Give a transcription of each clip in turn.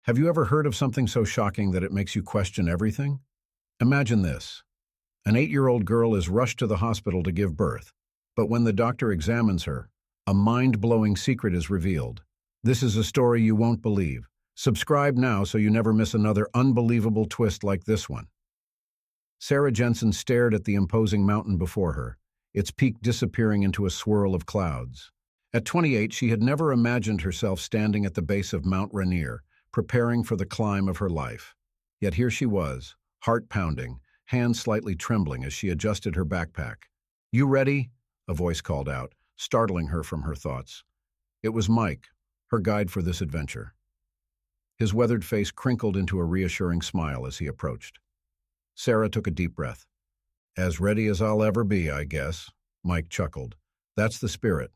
Have you ever heard of something so shocking that it makes you question everything? Imagine this. An 8-year-old girl is rushed to the hospital to give birth, but when the doctor examines her, a mind-blowing secret is revealed. This is a story you won't believe. Subscribe now so you never miss another unbelievable twist like this one. Sarah Jensen stared at the imposing mountain before her, its peak disappearing into a swirl of clouds. At 28, she had never imagined herself standing at the base of Mount Rainier, preparing for the climb of her life. Yet here she was, heart pounding, hands slightly trembling as she adjusted her backpack. "You ready?" a voice called out, startling her from her thoughts. It was Mike, her guide for this adventure. His weathered face crinkled into a reassuring smile as he approached. Sarah took a deep breath. "As ready as I'll ever be, I guess," Mike chuckled. "That's the spirit.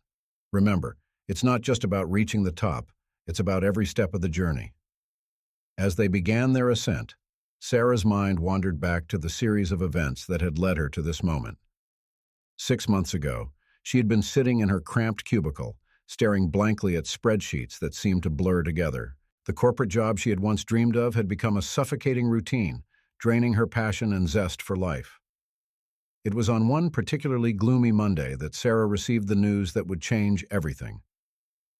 Remember, it's not just about reaching the top, it's about every step of the journey." As they began their ascent, Sarah's mind wandered back to the series of events that had led her to this moment. 6 months ago, she had been sitting in her cramped cubicle, staring blankly at spreadsheets that seemed to blur together. The corporate job she had once dreamed of had become a suffocating routine, draining her passion and zest for life. It was on one particularly gloomy Monday that Sarah received the news that would change everything.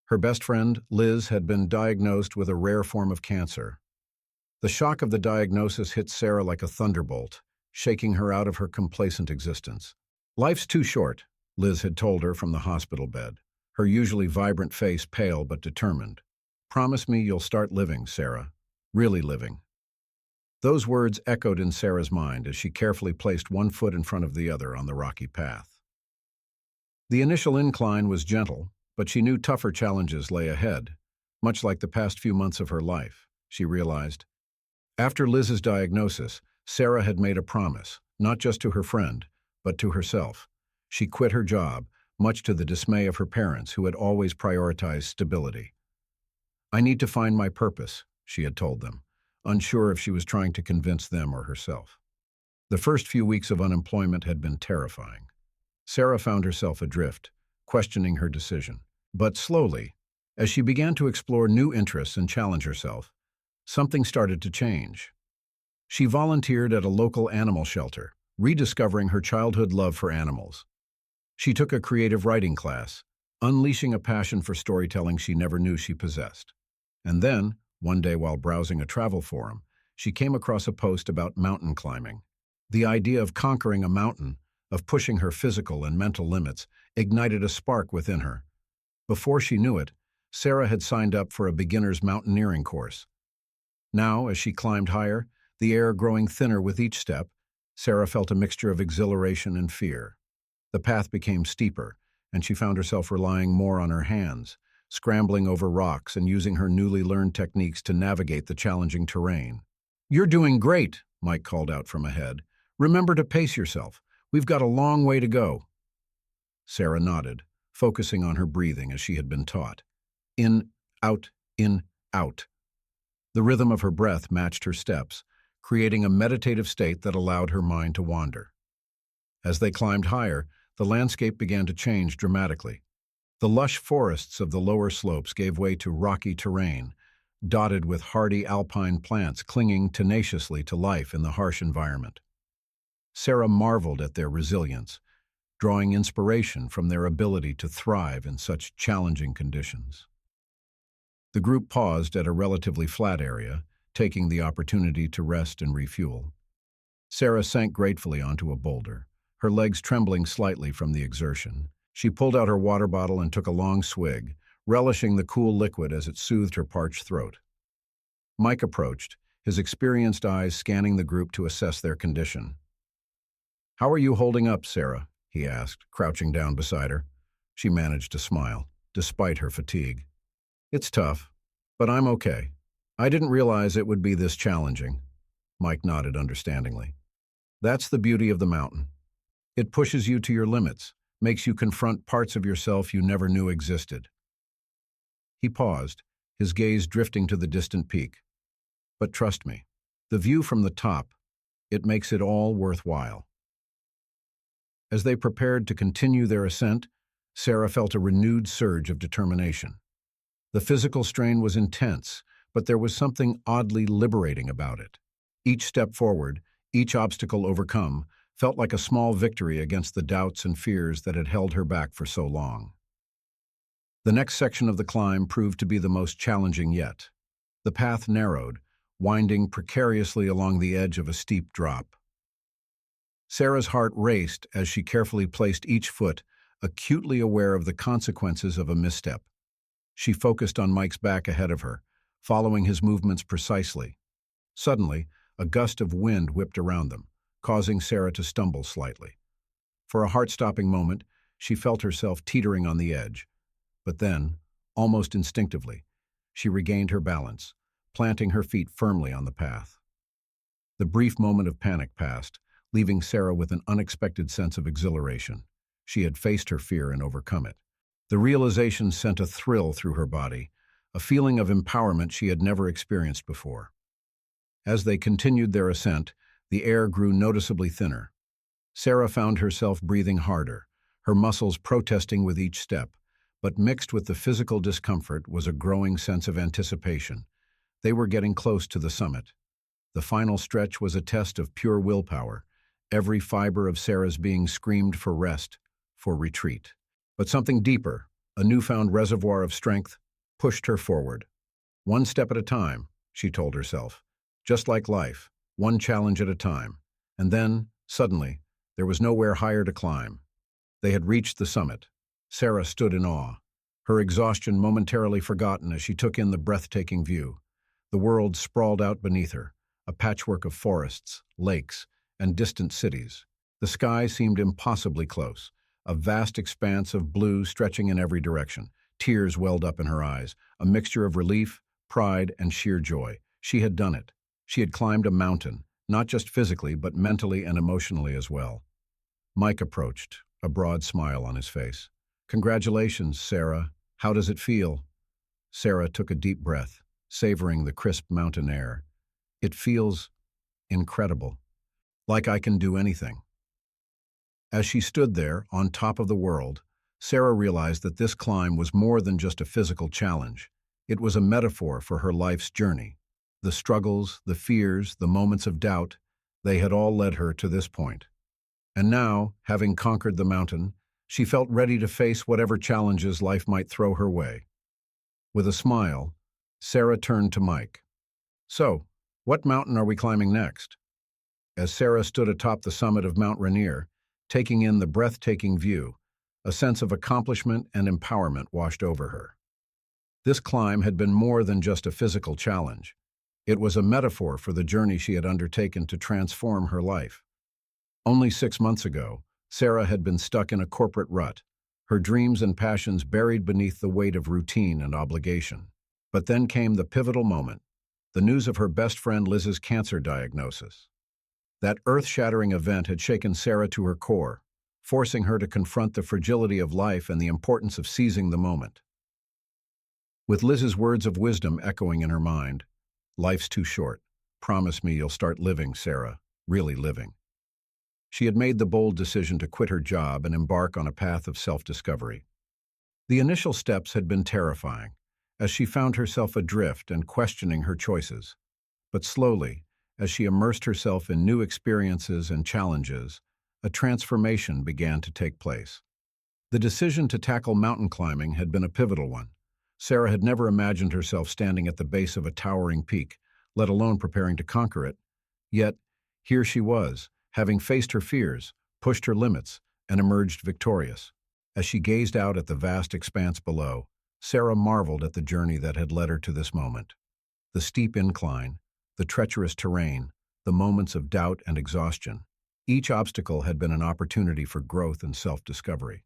Her best friend, Liz, had been diagnosed with a rare form of cancer. The shock of the diagnosis hit Sarah like a thunderbolt, shaking her out of her complacent existence. "Life's too short," Liz had told her from the hospital bed, her usually vibrant face pale but determined. "Promise me you'll start living, Sarah. Really living." Those words echoed in Sarah's mind as she carefully placed one foot in front of the other on the rocky path. The initial incline was gentle, but she knew tougher challenges lay ahead, much like the past few months of her life, she realized. After Liz's diagnosis, Sarah had made a promise, not just to her friend, but to herself. She quit her job, much to the dismay of her parents, who had always prioritized stability. "I need to find my purpose," she had told them, unsure if she was trying to convince them or herself. The first few weeks of unemployment had been terrifying. Sarah found herself adrift, questioning her decision. But slowly, as she began to explore new interests and challenge herself, something started to change. She volunteered at a local animal shelter, rediscovering her childhood love for animals. She took a creative writing class, unleashing a passion for storytelling she never knew she possessed. And then, one day while browsing a travel forum, she came across a post about mountain climbing. The idea of conquering a mountain, of pushing her physical and mental limits, ignited a spark within her. Before she knew it, Sarah had signed up for a beginner's mountaineering course. Now, as she climbed higher, the air growing thinner with each step, Sarah felt a mixture of exhilaration and fear. The path became steeper, and she found herself relying more on her hands, scrambling over rocks and using her newly learned techniques to navigate the challenging terrain. "You're doing great," Mike called out from ahead. "Remember to pace yourself. We've got a long way to go." Sarah nodded, focusing on her breathing as she had been taught. In, out, in, out. The rhythm of her breath matched her steps, creating a meditative state that allowed her mind to wander. As they climbed higher, the landscape began to change dramatically. The lush forests of the lower slopes gave way to rocky terrain, dotted with hardy alpine plants clinging tenaciously to life in the harsh environment. Sarah marveled at their resilience, drawing inspiration from their ability to thrive in such challenging conditions. The group paused at a relatively flat area, taking the opportunity to rest and refuel. Sarah sank gratefully onto a boulder, her legs trembling slightly from the exertion. She pulled out her water bottle and took a long swig, relishing the cool liquid as it soothed her parched throat. Mike approached, his experienced eyes scanning the group to assess their condition. "How are you holding up, Sarah?" he asked, crouching down beside her. She managed to smile, despite her fatigue. "It's tough, but I'm okay. I didn't realize it would be this challenging." Mike nodded understandingly. "That's the beauty of the mountain. It pushes you to your limits, makes you confront parts of yourself you never knew existed." He paused, his gaze drifting to the distant peak. "But trust me, the view from the top, it makes it all worthwhile." As they prepared to continue their ascent, Sarah felt a renewed surge of determination. The physical strain was intense, but there was something oddly liberating about it. Each step forward, each obstacle overcome, felt like a small victory against the doubts and fears that had held her back for so long. The next section of the climb proved to be the most challenging yet. The path narrowed, winding precariously along the edge of a steep drop. Sarah's heart raced as she carefully placed each foot, acutely aware of the consequences of a misstep. She focused on Mike's back ahead of her, following his movements precisely. Suddenly, a gust of wind whipped around them, causing Sarah to stumble slightly. For a heart-stopping moment, she felt herself teetering on the edge. But then, almost instinctively, she regained her balance, planting her feet firmly on the path. The brief moment of panic passed, leaving Sarah with an unexpected sense of exhilaration. She had faced her fear and overcome it. The realization sent a thrill through her body, a feeling of empowerment she had never experienced before. As they continued their ascent, the air grew noticeably thinner. Sarah found herself breathing harder, her muscles protesting with each step, but mixed with the physical discomfort was a growing sense of anticipation. They were getting close to the summit. The final stretch was a test of pure willpower, every fiber of Sarah's being screamed for rest, for retreat. But something deeper, a newfound reservoir of strength, pushed her forward. One step at a time, she told herself. Just like life, one challenge at a time. And then, suddenly, there was nowhere higher to climb. They had reached the summit. Sarah stood in awe, her exhaustion momentarily forgotten as she took in the breathtaking view. The world sprawled out beneath her, a patchwork of forests, lakes, and distant cities. The sky seemed impossibly close, a vast expanse of blue stretching in every direction. Tears welled up in her eyes, a mixture of relief, pride, and sheer joy. She had done it. She had climbed a mountain, not just physically, but mentally and emotionally as well. Mike approached, a broad smile on his face. "Congratulations, Sarah. How does it feel?" Sarah took a deep breath, savoring the crisp mountain air. "It feels incredible. Like I can do anything." As she stood there, on top of the world, Sarah realized that this climb was more than just a physical challenge. It was a metaphor for her life's journey. The struggles, the fears, the moments of doubt, they had all led her to this point. And now, having conquered the mountain, she felt ready to face whatever challenges life might throw her way. With a smile, Sarah turned to Mike. "So, what mountain are we climbing next?" As Sarah stood atop the summit of Mount Rainier, taking in the breathtaking view, a sense of accomplishment and empowerment washed over her. This climb had been more than just a physical challenge. It was a metaphor for the journey she had undertaken to transform her life. Only 6 months ago, Sarah had been stuck in a corporate rut, her dreams and passions buried beneath the weight of routine and obligation. But then came the pivotal moment, the news of her best friend Liz's cancer diagnosis. That earth-shattering event had shaken Sarah to her core, forcing her to confront the fragility of life and the importance of seizing the moment. With Liz's words of wisdom echoing in her mind, "Life's too short. Promise me you'll start living, Sarah, really living." She had made the bold decision to quit her job and embark on a path of self-discovery. The initial steps had been terrifying, as she found herself adrift and questioning her choices. But slowly, as she immersed herself in new experiences and challenges, a transformation began to take place. The decision to tackle mountain climbing had been a pivotal one. Sarah had never imagined herself standing at the base of a towering peak, let alone preparing to conquer it. Yet, here she was, having faced her fears, pushed her limits, and emerged victorious. As she gazed out at the vast expanse below, Sarah marveled at the journey that had led her to this moment. The steep incline, the treacherous terrain, the moments of doubt and exhaustion. Each obstacle had been an opportunity for growth and self-discovery.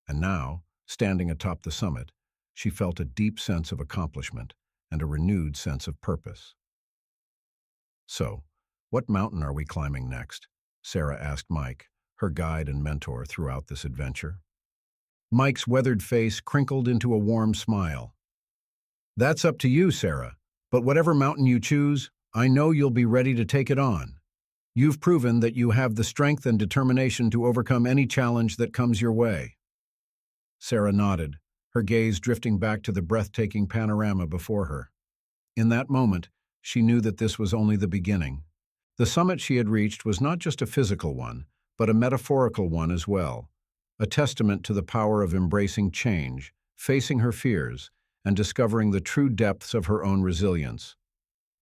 And now, standing atop the summit, she felt a deep sense of accomplishment and a renewed sense of purpose. "So, what mountain are we climbing next?" Sarah asked Mike, her guide and mentor throughout this adventure. Mike's weathered face crinkled into a warm smile. "That's up to you, Sarah, but whatever mountain you choose, I know you'll be ready to take it on. You've proven that you have the strength and determination to overcome any challenge that comes your way." Sarah nodded, her gaze drifting back to the breathtaking panorama before her. In that moment, she knew that this was only the beginning. The summit she had reached was not just a physical one, but a metaphorical one as well, a testament to the power of embracing change, facing her fears, and discovering the true depths of her own resilience.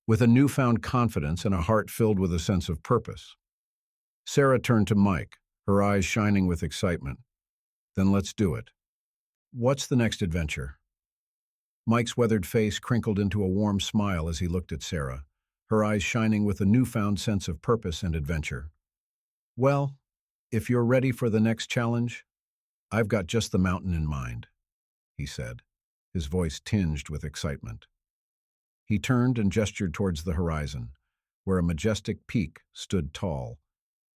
With a newfound confidence and a heart filled with a sense of purpose, Sarah turned to Mike, her eyes shining with excitement. Then let's do it. What's the next adventure? Mike's weathered face crinkled into a warm smile as he looked at Sarah, her eyes shining with a newfound sense of purpose and adventure. Well, if you're ready for the next challenge, I've got just the mountain in mind, he said, his voice tinged with excitement. He turned and gestured towards the horizon, where a majestic peak stood tall,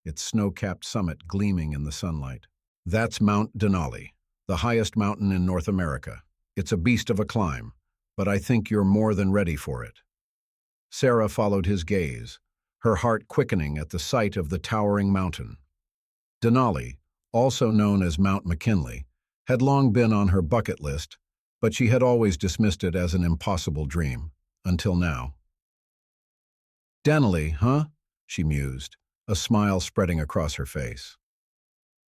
its snow-capped summit gleaming in the sunlight. That's Mount Denali, the highest mountain in North America. It's a beast of a climb, but I think you're more than ready for it. Sarah followed his gaze, her heart quickening at the sight of the towering mountain. Denali, also known as Mount McKinley, had long been on her bucket list, but she had always dismissed it as an impossible dream, until now. Denali, huh? She mused, a smile spreading across her face.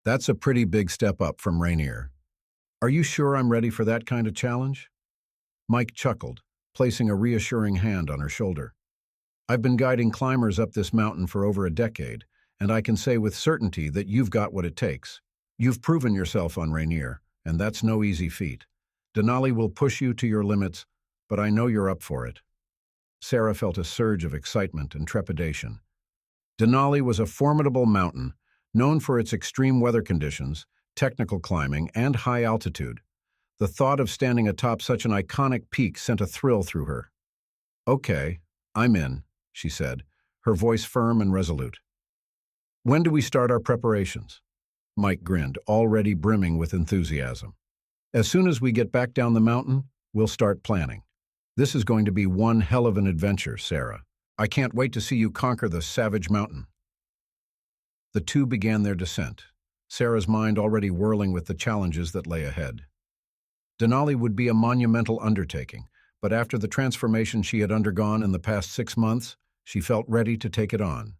That's a pretty big step up from Rainier. Are you sure I'm ready for that kind of challenge? Mike chuckled, placing a reassuring hand on her shoulder. I've been guiding climbers up this mountain for over a decade, and I can say with certainty that you've got what it takes. You've proven yourself on Rainier, and that's no easy feat. Denali will push you to your limits, but I know you're up for it. Sarah felt a surge of excitement and trepidation. Denali was a formidable mountain, known for its extreme weather conditions, technical climbing, and high altitude. The thought of standing atop such an iconic peak sent a thrill through her. Okay, I'm in, she said, her voice firm and resolute. When do we start our preparations? Mike grinned, already brimming with enthusiasm. As soon as we get back down the mountain, we'll start planning. This is going to be one hell of an adventure, Sarah. I can't wait to see you conquer the savage mountain. The two began their descent, Sarah's mind already whirling with the challenges that lay ahead. Denali would be a monumental undertaking, but after the transformation she had undergone in the past 6 months, she felt ready to take it on.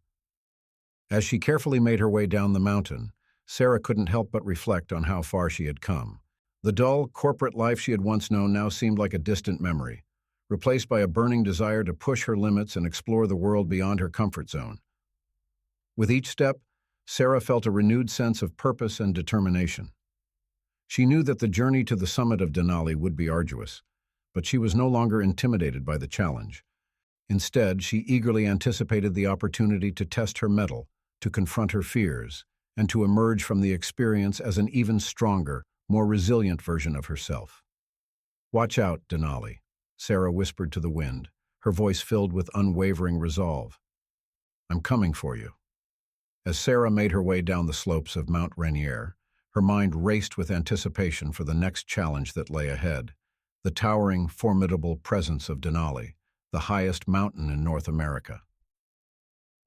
As she carefully made her way down the mountain, Sarah couldn't help but reflect on how far she had come. The dull, corporate life she had once known now seemed like a distant memory, replaced by a burning desire to push her limits and explore the world beyond her comfort zone. With each step, Sarah felt a renewed sense of purpose and determination. She knew that the journey to the summit of Denali would be arduous, but she was no longer intimidated by the challenge. Instead, she eagerly anticipated the opportunity to test her mettle, to confront her fears, and to emerge from the experience as an even stronger, more resilient version of herself. Watch out, Denali, Sarah whispered to the wind, her voice filled with unwavering resolve. I'm coming for you. As Sarah made her way down the slopes of Mount Rainier, her mind raced with anticipation for the next challenge that lay ahead, the towering, formidable presence of Denali, the highest mountain in North America.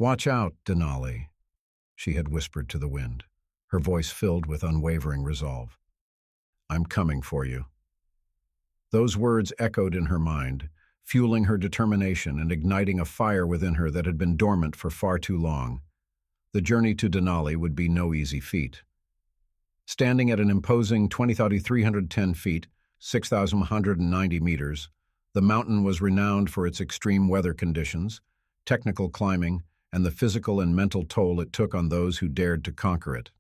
Watch out, Denali, she had whispered to the wind, her voice filled with unwavering resolve. I'm coming for you. Those words echoed in her mind, fueling her determination and igniting a fire within her that had been dormant for far too long. The journey to Denali would be no easy feat. Standing at an imposing 20,310 feet, 6,190 meters, the mountain was renowned for its extreme weather conditions, technical climbing, and the physical and mental toll it took on those who dared to conquer it.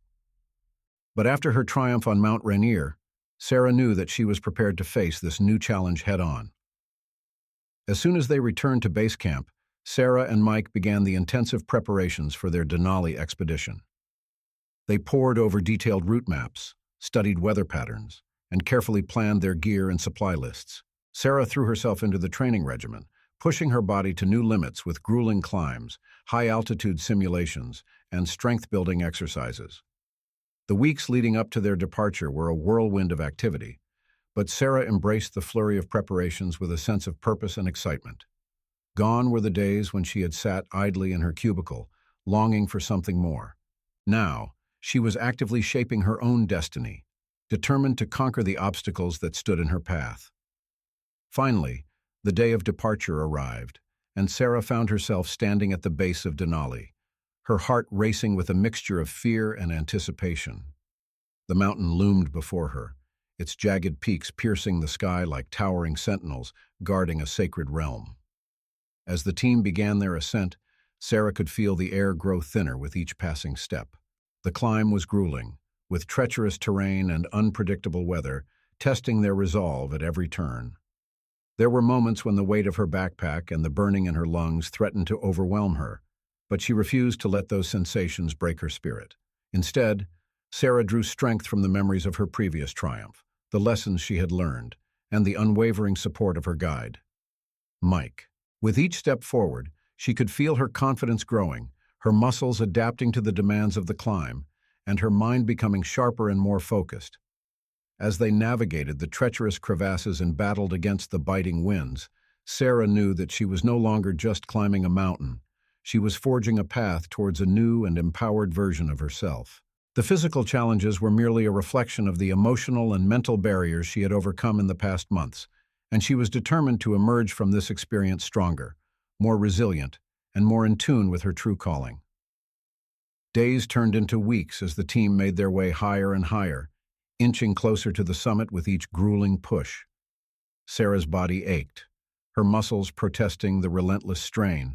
But after her triumph on Mount Rainier, Sarah knew that she was prepared to face this new challenge head-on. As soon as they returned to base camp, Sarah and Mike began the intensive preparations for their Denali expedition. They pored over detailed route maps, studied weather patterns, and carefully planned their gear and supply lists. Sarah threw herself into the training regimen, pushing her body to new limits with grueling climbs, high-altitude simulations, and strength-building exercises. The weeks leading up to their departure were a whirlwind of activity, but Sarah embraced the flurry of preparations with a sense of purpose and excitement. Gone were the days when she had sat idly in her cubicle, longing for something more. Now, she was actively shaping her own destiny, determined to conquer the obstacles that stood in her path. Finally, The day of departure arrived, and Sarah found herself standing at the base of Denali, her heart racing with a mixture of fear and anticipation. The mountain loomed before her, its jagged peaks piercing the sky like towering sentinels guarding a sacred realm. As the team began their ascent, Sarah could feel the air grow thinner with each passing step. The climb was grueling, with treacherous terrain and unpredictable weather testing their resolve at every turn. There were moments when the weight of her backpack and the burning in her lungs threatened to overwhelm her, but she refused to let those sensations break her spirit. Instead, Sarah drew strength from the memories of her previous triumph, the lessons she had learned, and the unwavering support of her guide, Mike. With each step forward, she could feel her confidence growing, her muscles adapting to the demands of the climb, and her mind becoming sharper and more focused. As they navigated the treacherous crevasses and battled against the biting winds, Sarah knew that she was no longer just climbing a mountain. She was forging a path towards a new and empowered version of herself. The physical challenges were merely a reflection of the emotional and mental barriers she had overcome in the past months, and she was determined to emerge from this experience stronger, more resilient, and more in tune with her true calling. Days turned into weeks as the team made their way higher and higher, inching closer to the summit with each grueling push. Sarah's body ached, her muscles protesting the relentless strain,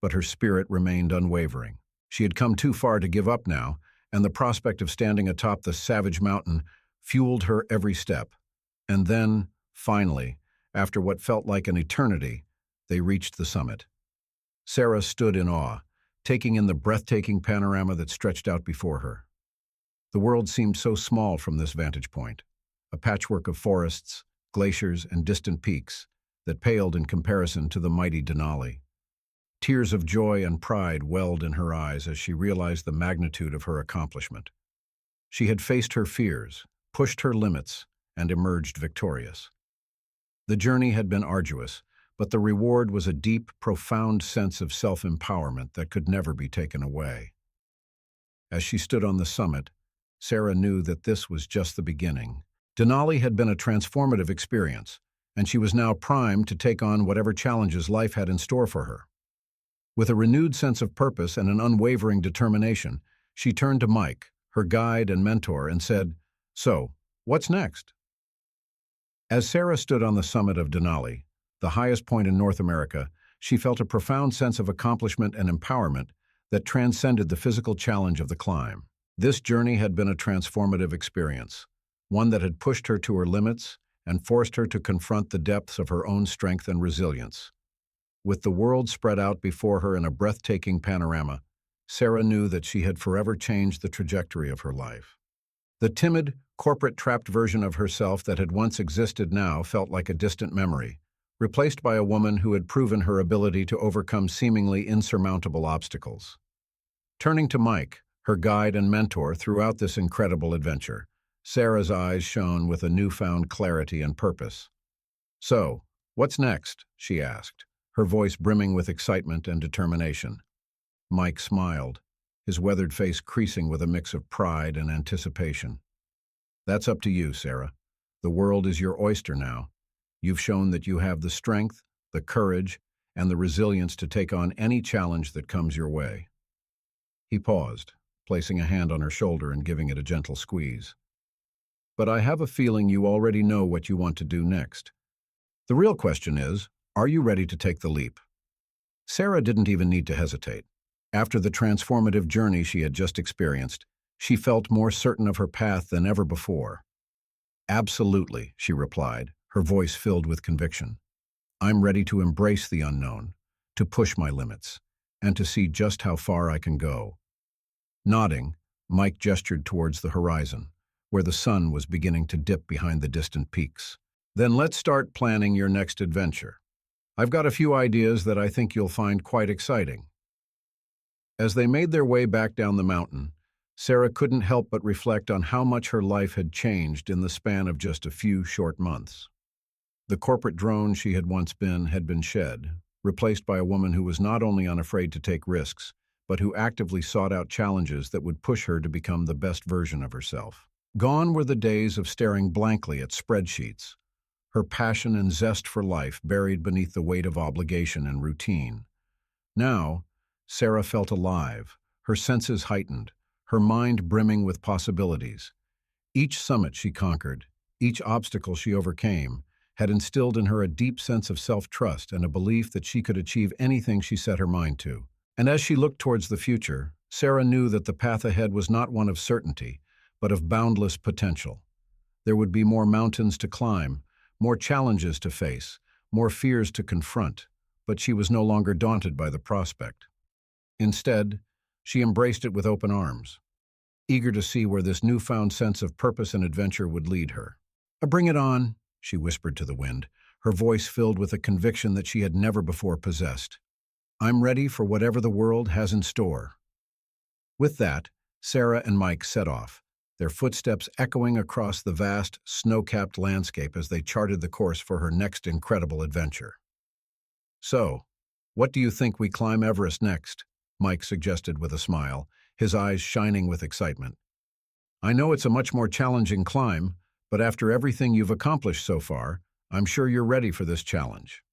but her spirit remained unwavering. She had come too far to give up now, and the prospect of standing atop the savage mountain fueled her every step. And then, finally, after what felt like an eternity, they reached the summit. Sarah stood in awe, taking in the breathtaking panorama that stretched out before her. The world seemed so small from this vantage point, a patchwork of forests, glaciers, and distant peaks that paled in comparison to the mighty Denali. Tears of joy and pride welled in her eyes as she realized the magnitude of her accomplishment. She had faced her fears, pushed her limits, and emerged victorious. The journey had been arduous, but the reward was a deep, profound sense of self-empowerment that could never be taken away. As she stood on the summit, Sarah knew that this was just the beginning. Denali had been a transformative experience, and she was now primed to take on whatever challenges life had in store for her. With a renewed sense of purpose and an unwavering determination, she turned to Mike, her guide and mentor, and said, "So, what's next?" As Sarah stood on the summit of Denali, the highest point in North America, she felt a profound sense of accomplishment and empowerment that transcended the physical challenge of the climb. This journey had been a transformative experience, one that had pushed her to her limits and forced her to confront the depths of her own strength and resilience. With the world spread out before her in a breathtaking panorama, Sarah knew that she had forever changed the trajectory of her life. The timid, corporate-trapped version of herself that had once existed now felt like a distant memory, replaced by a woman who had proven her ability to overcome seemingly insurmountable obstacles. Turning to Mike, her guide and mentor throughout this incredible adventure, Sarah's eyes shone with a newfound clarity and purpose. "So, what's next?" she asked, her voice brimming with excitement and determination. Mike smiled, his weathered face creasing with a mix of pride and anticipation. "That's up to you, Sarah. The world is your oyster now. You've shown that you have the strength, the courage, and the resilience to take on any challenge that comes your way." He paused, placing a hand on her shoulder and giving it a gentle squeeze. "But I have a feeling you already know what you want to do next. The real question is, are you ready to take the leap?" Sarah didn't even need to hesitate. After the transformative journey she had just experienced, she felt more certain of her path than ever before. "Absolutely," she replied, her voice filled with conviction. "I'm ready to embrace the unknown, to push my limits, and to see just how far I can go." Nodding, Mike gestured towards the horizon, where the sun was beginning to dip behind the distant peaks. "Then let's start planning your next adventure. I've got a few ideas that I think you'll find quite exciting." As they made their way back down the mountain, Sarah couldn't help but reflect on how much her life had changed in the span of just a few short months. The corporate drone she had once been had been shed, replaced by a woman who was not only unafraid to take risks, but who actively sought out challenges that would push her to become the best version of herself. Gone were the days of staring blankly at spreadsheets, her passion and zest for life buried beneath the weight of obligation and routine. Now, Sarah felt alive, her senses heightened, her mind brimming with possibilities. Each summit she conquered, each obstacle she overcame, had instilled in her a deep sense of self-trust and a belief that she could achieve anything she set her mind to. And as she looked towards the future, Sarah knew that the path ahead was not one of certainty, but of boundless potential. There would be more mountains to climb, more challenges to face, more fears to confront, but she was no longer daunted by the prospect. Instead, she embraced it with open arms, eager to see where this newfound sense of purpose and adventure would lead her. "Bring it on," she whispered to the wind, her voice filled with a conviction that she had never before possessed. "I'm ready for whatever the world has in store." With that, Sarah and Mike set off, their footsteps echoing across the vast, snow-capped landscape as they charted the course for her next incredible adventure. "So, what do you think we climb Everest next?" Mike suggested with a smile, his eyes shining with excitement. "I know it's a much more challenging climb, but after everything you've accomplished so far, I'm sure you're ready for this challenge."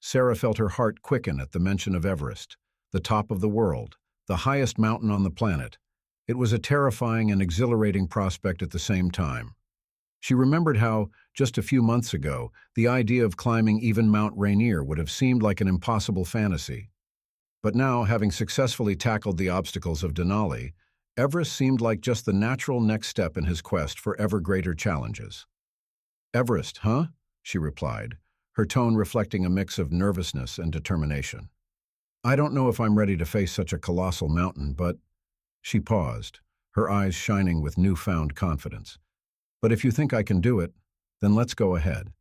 Sarah felt her heart quicken at the mention of Everest, the top of the world, the highest mountain on the planet. It was a terrifying and exhilarating prospect at the same time. She remembered how, just a few months ago, the idea of climbing even Mount Rainier would have seemed like an impossible fantasy. But now, having successfully tackled the obstacles of Denali, Everest seemed like just the natural next step in his quest for ever greater challenges. "Everest, huh?" she replied, her tone reflecting a mix of nervousness and determination. "I don't know if I'm ready to face such a colossal mountain, but—" She paused, her eyes shining with newfound confidence. "But if you think I can do it, then let's go ahead."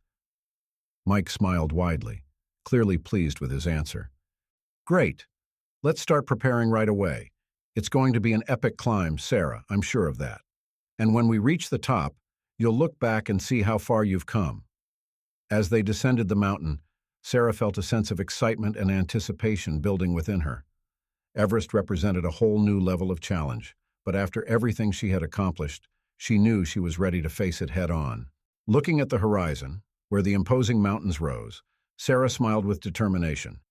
Mike smiled widely, clearly pleased with his answer. "Great. Let's start preparing right away. It's going to be an epic climb, Sarah, I'm sure of that. And when we reach the top, you'll look back and see how far you've come." As they descended the mountain, Sarah felt a sense of excitement and anticipation building within her. Everest represented a whole new level of challenge, but after everything she had accomplished, she knew she was ready to face it head-on. Looking at the horizon, where the imposing mountains rose, Sarah smiled with determination.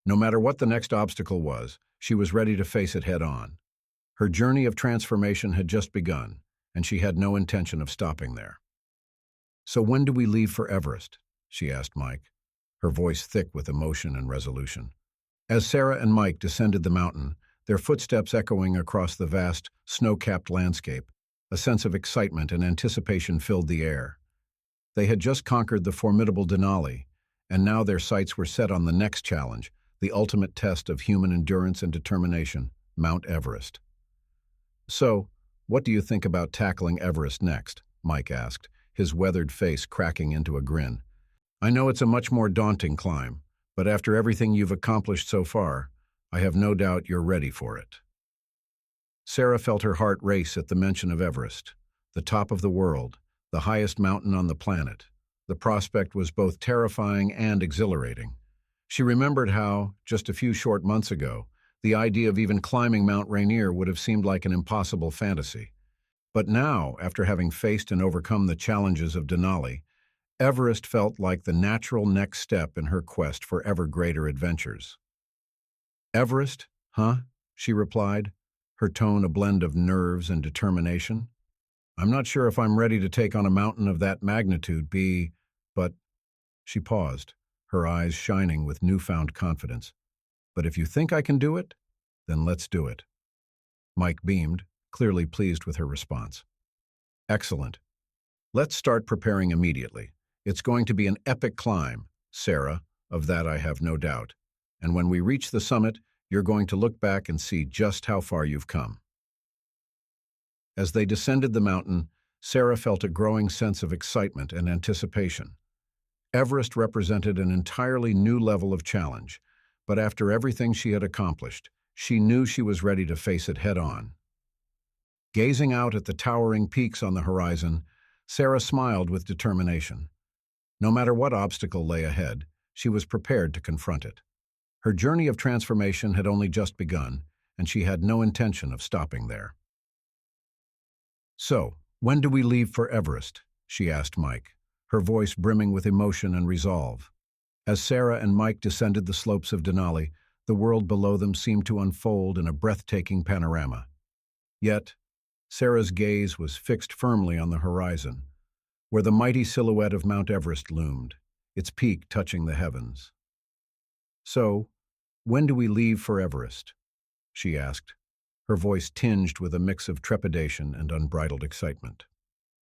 No matter what the next obstacle was, she was ready to face it head-on. Her journey of transformation had just begun, and she had no intention of stopping there. "So when do we leave for Everest?" she asked Mike, her voice thick with emotion and resolution. As Sarah and Mike descended the mountain, their footsteps echoing across the vast, snow-capped landscape, a sense of excitement and anticipation filled the air. They had just conquered the formidable Denali, and now their sights were set on the next challenge, the ultimate test of human endurance and determination, Mount Everest. "So, what do you think about tackling Everest next?" Mike asked, his weathered face cracking into a grin. "I know it's a much more daunting climb, but after everything you've accomplished so far, I have no doubt you're ready for it." Sarah felt her heart race at the mention of Everest, the top of the world, the highest mountain on the planet. The prospect was both terrifying and exhilarating. She remembered how, just a few short months ago, the idea of even climbing Mount Rainier would have seemed like an impossible fantasy. But now, after having faced and overcome the challenges of Denali, Everest felt like the natural next step in her quest for ever greater adventures. "Everest, huh?" she replied, her tone a blend of nerves and determination. "I'm not sure if I'm ready to take on a mountain of that magnitude, but—" She paused, her eyes shining with newfound confidence. "But if you think I can do it, then let's do it." Mike beamed, clearly pleased with her response. "Excellent. Let's start preparing immediately. It's going to be an epic climb, Sarah, of that I have no doubt. And when we reach the summit, you're going to look back and see just how far you've come." As they descended the mountain, Sarah felt a growing sense of excitement and anticipation. Everest represented an entirely new level of challenge, but after everything she had accomplished, she knew she was ready to face it head-on. Gazing out at the towering peaks on the horizon, Sarah smiled with determination. No matter what obstacle lay ahead, she was prepared to confront it. Her journey of transformation had only just begun, and she had no intention of stopping there. "So, when do we leave for Everest?" she asked Mike, her voice brimming with emotion and resolve. As Sarah and Mike descended the slopes of Denali, the world below them seemed to unfold in a breathtaking panorama. Yet, Sarah's gaze was fixed firmly on the horizon, where the mighty silhouette of Mount Everest loomed, its peak touching the heavens. "So, when do we leave for Everest?" she asked, her voice tinged with a mix of trepidation and unbridled excitement.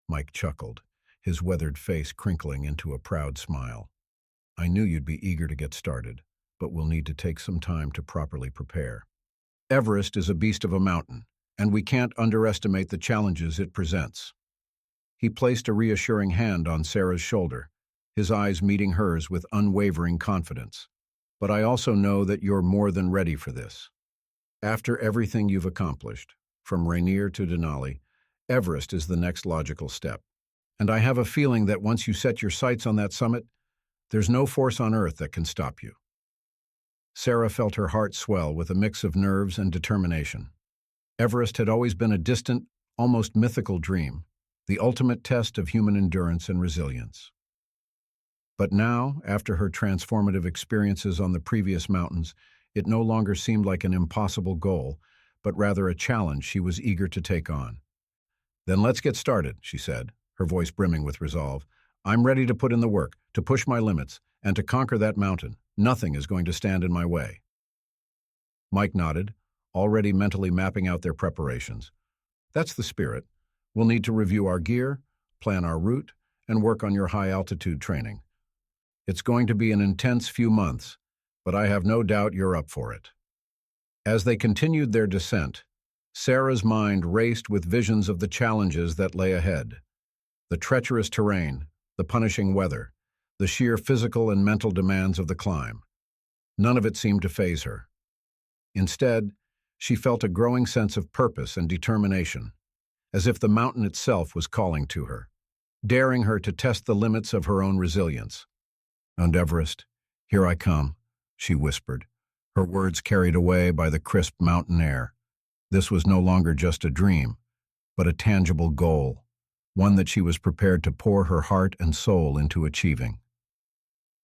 Mike chuckled, his weathered face crinkling into a proud smile. "I knew you'd be eager to get started, but we'll need to take some time to properly prepare. Everest is a beast of a mountain, and we can't underestimate the challenges it presents." He placed a reassuring hand on Sarah's shoulder, his eyes meeting hers with unwavering confidence. "But I also know that you're more than ready for this. After everything you've accomplished, from Rainier to Denali, Everest is the next logical step. And I have a feeling that once you set your sights on that summit, there's no force on earth that can stop you." Sarah felt her heart swell with a mix of nerves and determination. Everest had always been a distant, almost mythical dream, the ultimate test of human endurance and resilience. But now, after her transformative experiences on the previous mountains, it no longer seemed like an impossible goal, but rather a challenge she was eager to take on. "Then let's get started," she said, her voice brimming with resolve. "I'm ready to put in the work, to push my limits, and to conquer that mountain. Nothing is going to stand in my way." Mike nodded, already mentally mapping out their preparations. "That's the spirit. We'll need to review our gear, plan our route, and work on your high-altitude training. It's going to be an intense few months, but I have no doubt you're up for it." As they continued their descent, Sarah's mind raced with visions of the challenges that lay ahead. The treacherous terrain, the punishing weather, the sheer physical and mental demands of the climb. None of it seemed to faze her. Instead, she felt a growing sense of purpose and determination, as if the mountain itself was calling to her, daring her to test the limits of her own resilience. "Mount Everest, here I come," she whispered, her words carried away by the crisp mountain air. This was no longer just a dream, but a tangible goal, one that she was prepared to pour her heart and soul into achieving.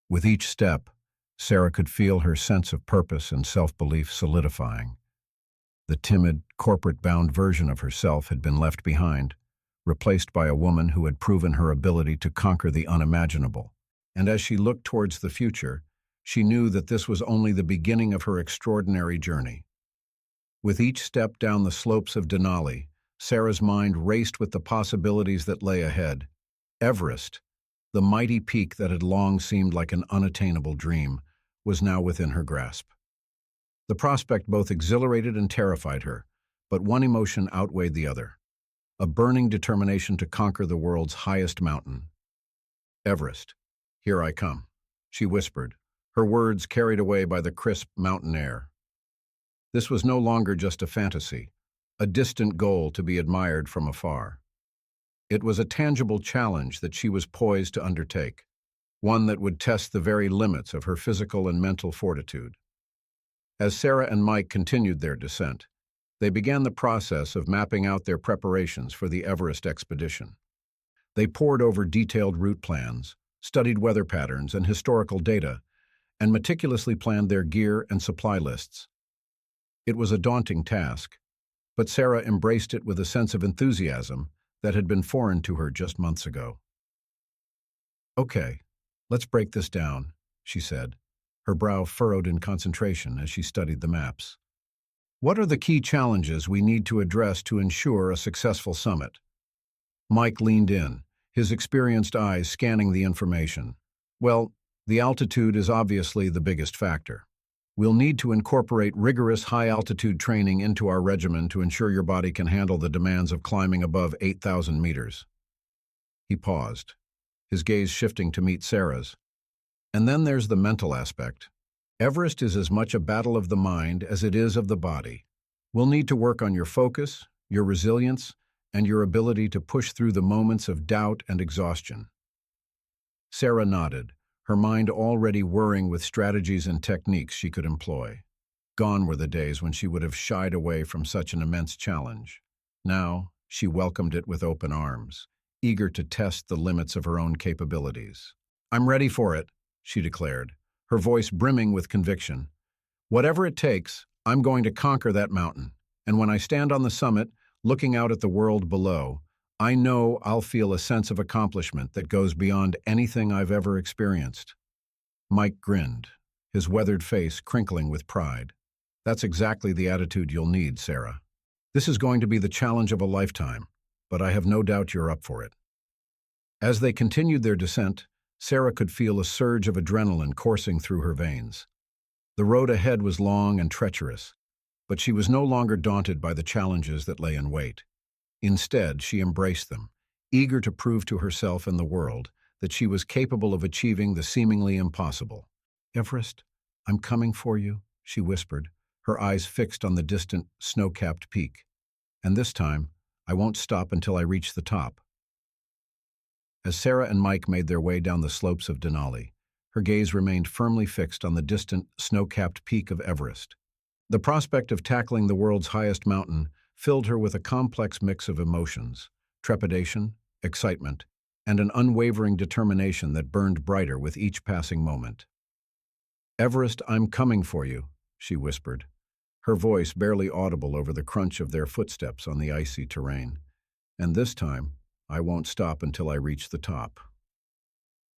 With each step, Sarah could feel her sense of purpose and self-belief solidifying. The timid, corporate-bound version of herself had been left behind, replaced by a woman who had proven her ability to conquer the unimaginable. And as she looked towards the future, she knew that this was only the beginning of her extraordinary journey. With each step down the slopes of Denali, Sarah's mind raced with the possibilities that lay ahead. Everest, the mighty peak that had long seemed like an unattainable dream, was now within her grasp. The prospect both exhilarated and terrified her, but one emotion outweighed the other: a burning determination to conquer the world's highest mountain. "Everest, here I come," she whispered, her words carried away by the crisp mountain air. This was no longer just a fantasy, a distant goal to be admired from afar. It was a tangible challenge that she was poised to undertake, one that would test the very limits of her physical and mental fortitude. As Sarah and Mike continued their descent, they began the process of mapping out their preparations for the Everest expedition. They pored over detailed route plans, studied weather patterns and historical data, and meticulously planned their gear and supply lists. It was a daunting task, but Sarah embraced it with a sense of enthusiasm that had been foreign to her just months ago. "Okay, let's break this down," she said, her brow furrowed in concentration as she studied the maps. "What are the key challenges we need to address to ensure a successful summit?" Mike leaned in, his experienced eyes scanning the information. "Well, the altitude is obviously the biggest factor. We'll need to incorporate rigorous high-altitude training into our regimen to ensure your body can handle the demands of climbing above 8,000 meters." He paused, his gaze shifting to meet Sarah's. "And then there's the mental aspect. Everest is as much a battle of the mind as it is of the body. We'll need to work on your focus, your resilience, and your ability to push through the moments of doubt and exhaustion." Sarah nodded, her mind already whirring with strategies and techniques she could employ. Gone were the days when she would have shied away from such an immense challenge. Now, she welcomed it with open arms, eager to test the limits of her own capabilities. "I'm ready for it," she declared, her voice brimming with conviction. "Whatever it takes, I'm going to conquer that mountain. And when I stand on the summit, looking out at the world below, I know I'll feel a sense of accomplishment that goes beyond anything I've ever experienced." Mike grinned, his weathered face crinkling with pride. "That's exactly the attitude you'll need, Sarah. This is going to be the challenge of a lifetime, but I have no doubt you're up for it." As they continued their descent, Sarah could feel a surge of adrenaline coursing through her veins. The road ahead was long and treacherous, but she was no longer daunted by the challenges that lay in wait. Instead, she embraced them, eager to prove to herself and the world that she was capable of achieving the seemingly impossible. "Everest, I'm coming for you," she whispered, her eyes fixed on the distant, snow-capped peak. "And this time, I won't stop until I reach the top." As Sarah and Mike made their way down the slopes of Denali, her gaze remained firmly fixed on the distant, snow-capped peak of Everest. The prospect of tackling the world's highest mountain filled her with a complex mix of emotions: trepidation, excitement, and an unwavering determination that burned brighter with each passing moment. "Everest, I'm coming for you," she whispered, her voice barely audible over the crunch of their footsteps on the icy terrain. "And this time, I won't stop until I reach the top."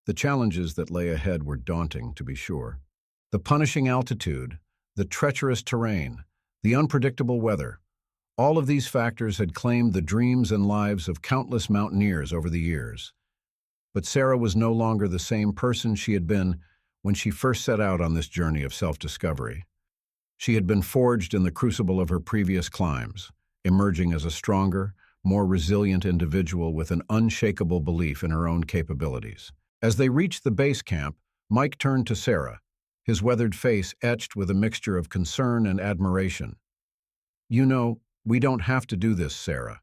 The challenges that lay ahead were daunting, to be sure. The punishing altitude, the treacherous terrain, the unpredictable weather, all of these factors had claimed the dreams and lives of countless mountaineers over the years. But Sarah was no longer the same person she had been when she first set out on this journey of self-discovery. She had been forged in the crucible of her previous climbs, emerging as a stronger, more resilient individual with an unshakable belief in her own capabilities. As they reached the base camp, Mike turned to Sarah, his weathered face etched with a mixture of concern and admiration. "You know, we don't have to do this, Sarah.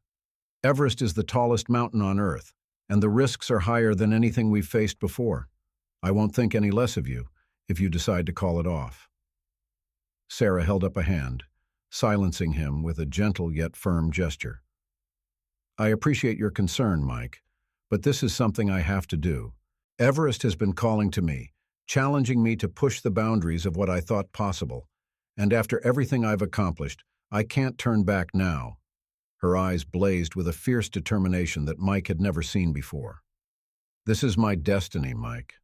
Everest is the tallest mountain on Earth, and the risks are higher than anything we've faced before. I won't think any less of you if you decide to call it off." Sarah held up a hand, silencing him with a gentle yet firm gesture. "I appreciate your concern, Mike, but this is something I have to do. Everest has been calling to me, challenging me to push the boundaries of what I thought possible, and after everything I've accomplished, I can't turn back now." Her eyes blazed with a fierce determination that Mike had never seen before. "This is my destiny, Mike.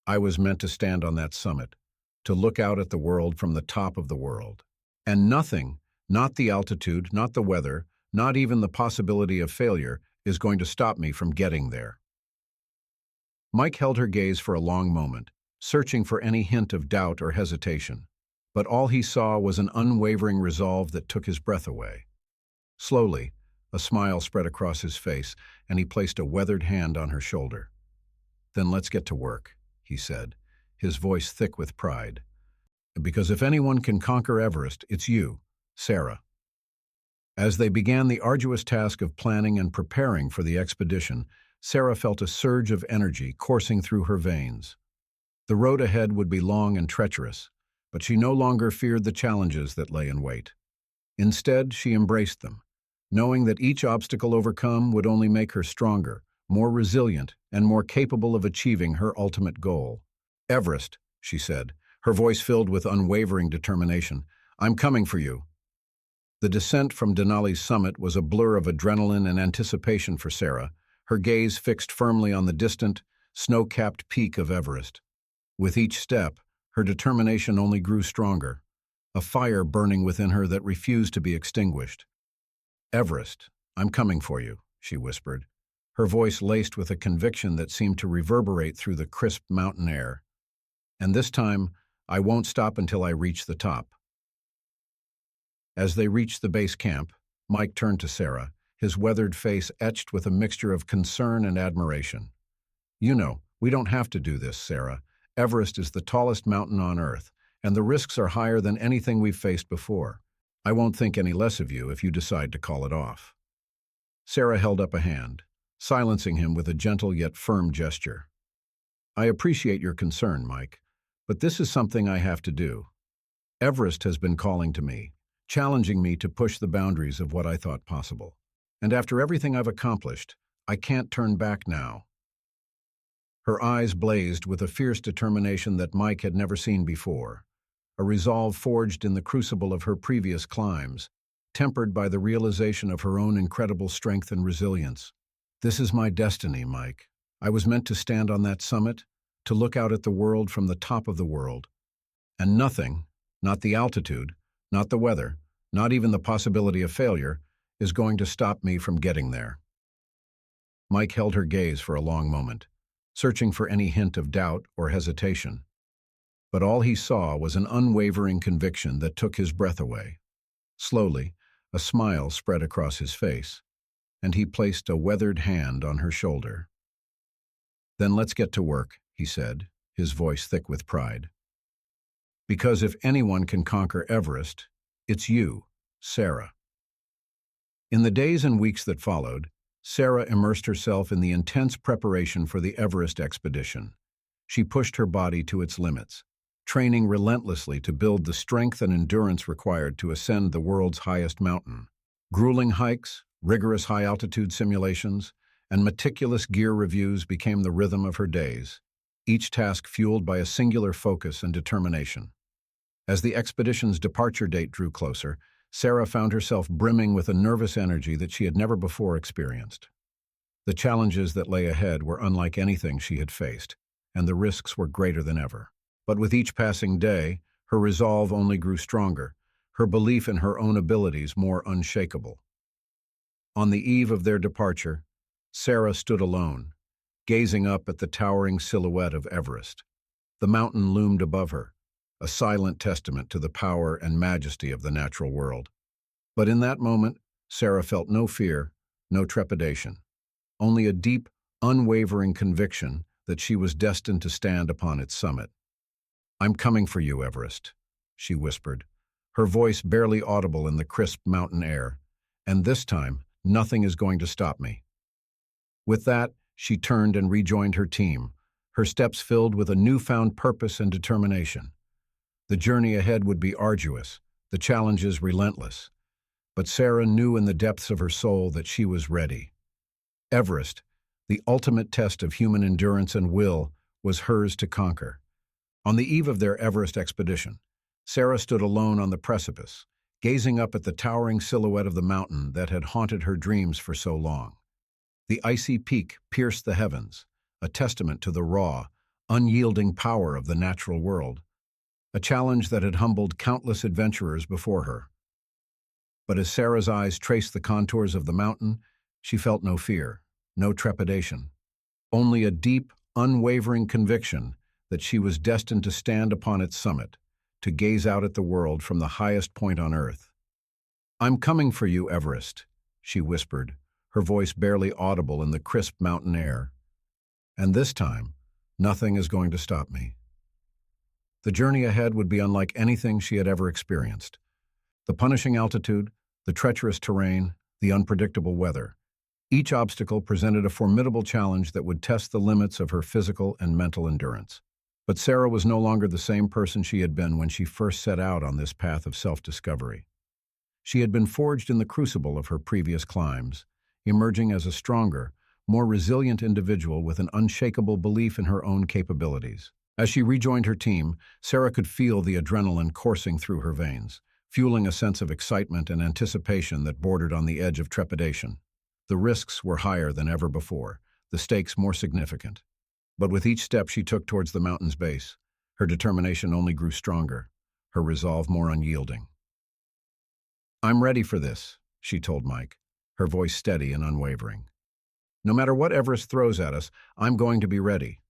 I was meant to stand on that summit, to look out at the world from the top of the world. And nothing, not the altitude, not the weather, not even the possibility of failure, is going to stop me from getting there." Mike held her gaze for a long moment, searching for any hint of doubt or hesitation. But all he saw was an unwavering resolve that took his breath away. Slowly, a smile spread across his face, and he placed a weathered hand on her shoulder. "Then let's get to work," he said, his voice thick with pride. "Because if anyone can conquer Everest, it's you, Sarah." As they began the arduous task of planning and preparing for the expedition, Sarah felt a surge of energy coursing through her veins. The road ahead would be long and treacherous, but she no longer feared the challenges that lay in wait. Instead, she embraced them, knowing that each obstacle overcome would only make her stronger, more resilient, and more capable of achieving her ultimate goal. "Everest," she said, her voice filled with unwavering determination, "I'm coming for you." The descent from Denali's summit was a blur of adrenaline and anticipation for Sarah, her gaze fixed firmly on the distant, snow-capped peak of Everest. With each step, her determination only grew stronger, a fire burning within her that refused to be extinguished. "Everest, I'm coming for you," she whispered, her voice laced with a conviction that seemed to reverberate through the crisp mountain air. "And this time, I won't stop until I reach the top." As they reached the base camp, Mike turned to Sarah, his weathered face etched with a mixture of concern and admiration. "You know, we don't have to do this, Sarah. Everest is the tallest mountain on Earth, and the risks are higher than anything we've faced before. I won't think any less of you if you decide to call it off." Sarah held up a hand, silencing him with a gentle yet firm gesture. "I appreciate your concern, Mike, but this is something I have to do. Everest has been calling to me, challenging me to push the boundaries of what I thought possible. And after everything I've accomplished, I can't turn back now." Her eyes blazed with a fierce determination that Mike had never seen before, a resolve forged in the crucible of her previous climbs, tempered by the realization of her own incredible strength and resilience. "This is my destiny, Mike. I was meant to stand on that summit, to look out at the world from the top of the world. And nothing, not the altitude, not the weather, not even the possibility of failure, is going to stop me from getting there." Mike held her gaze for a long moment, searching for any hint of doubt or hesitation. But all he saw was an unwavering conviction that took his breath away. Slowly, a smile spread across his face, and he placed a weathered hand on her shoulder. "Then let's get to work," he said, his voice thick with pride. "Because if anyone can conquer Everest, it's you, Sarah." In the days and weeks that followed, Sarah immersed herself in the intense preparation for the Everest expedition. She pushed her body to its limits, training relentlessly to build the strength and endurance required to ascend the world's highest mountain. Grueling hikes, rigorous high-altitude simulations, and meticulous gear reviews became the rhythm of her days, each task fueled by a singular focus and determination. As the expedition's departure date drew closer, Sarah found herself brimming with a nervous energy that she had never before experienced. The challenges that lay ahead were unlike anything she had faced, and the risks were greater than ever. But with each passing day, her resolve only grew stronger, her belief in her own abilities more unshakable. On the eve of their departure, Sarah stood alone, gazing up at the towering silhouette of Everest. The mountain loomed above her, a silent testament to the power and majesty of the natural world. But in that moment, Sarah felt no fear, no trepidation, only a deep, unwavering conviction that she was destined to stand upon its summit. "I'm coming for you, Everest," she whispered, her voice barely audible in the crisp mountain air. "And this time, nothing is going to stop me." With that, she turned and rejoined her team, her steps filled with a newfound purpose and determination. The journey ahead would be arduous, the challenges relentless, but Sarah knew in the depths of her soul that she was ready. Everest, the ultimate test of human endurance and will, was hers to conquer. On the eve of their Everest expedition, Sarah stood alone on the precipice, gazing up at the towering silhouette of the mountain that had haunted her dreams for so long. The icy peak pierced the heavens, a testament to the raw, unyielding power of the natural world, a challenge that had humbled countless adventurers before her. But as Sarah's eyes traced the contours of the mountain, she felt no fear, no trepidation, only a deep, unwavering conviction that she was destined to stand upon its summit, to gaze out at the world from the highest point on earth. "I'm coming for you, Everest," she whispered, her voice barely audible in the crisp mountain air. "And this time, nothing is going to stop me." The journey ahead would be unlike anything she had ever experienced. The punishing altitude, the treacherous terrain, the unpredictable weather. Each obstacle presented a formidable challenge that would test the limits of her physical and mental endurance. But Sarah was no longer the same person she had been when she first set out on this path of self-discovery. She had been forged in the crucible of her previous climbs, emerging as a stronger, more resilient individual with an unshakable belief in her own capabilities. As she rejoined her team, Sarah could feel the adrenaline coursing through her veins, fueling a sense of excitement and anticipation that bordered on the edge of trepidation. The risks were higher than ever before, the stakes more significant. But with each step she took towards the mountain's base, her determination only grew stronger, her resolve more unyielding. "I'm ready for this," she told Mike, her voice steady and unwavering. "No matter what Everest throws at us, I'm going to be ready.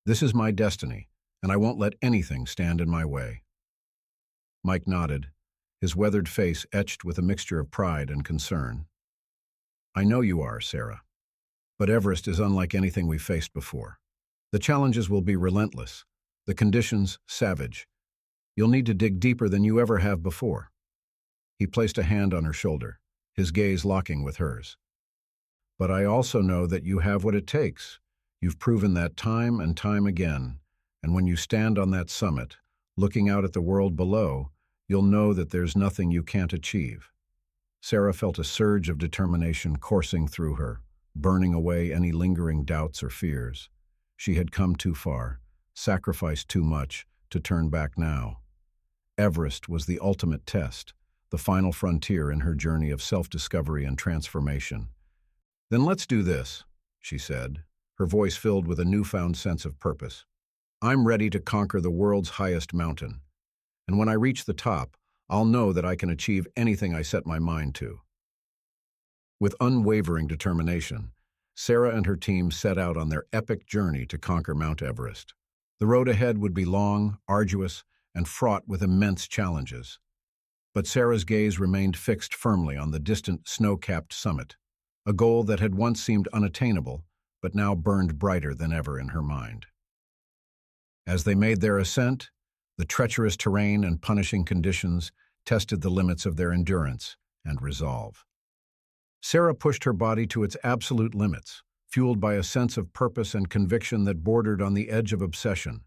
This is my destiny, and I won't let anything stand in my way." Mike nodded, his weathered face etched with a mixture of pride and concern. "I know you are, Sarah. But Everest is unlike anything we've faced before. The challenges will be relentless, the conditions savage. You'll need to dig deeper than you ever have before." He placed a hand on her shoulder, his gaze locking with hers. "But I also know that you have what it takes. You've proven that time and time again, and when you stand on that summit, looking out at the world below, you'll know that there's nothing you can't achieve." Sarah felt a surge of determination coursing through her, burning away any lingering doubts or fears. She had come too far, sacrificed too much, to turn back now. Everest was the ultimate test, the final frontier in her journey of self-discovery and transformation. "Then let's do this," she said, her voice filled with a newfound sense of purpose. "I'm ready to conquer the world's highest mountain. And when I reach the top, I'll know that I can achieve anything I set my mind to." With unwavering determination, Sarah and her team set out on their epic journey to conquer Mount Everest. The road ahead would be long, arduous, and fraught with immense challenges. But Sarah's gaze remained fixed firmly on the distant, snow-capped summit, a goal that had once seemed unattainable, but now burned brighter than ever in her mind. As they made their ascent, the treacherous terrain and punishing conditions tested the limits of their endurance and resolve. Sarah pushed her body to its absolute limits, fueled by a sense of purpose and conviction that bordered on the edge of obsession.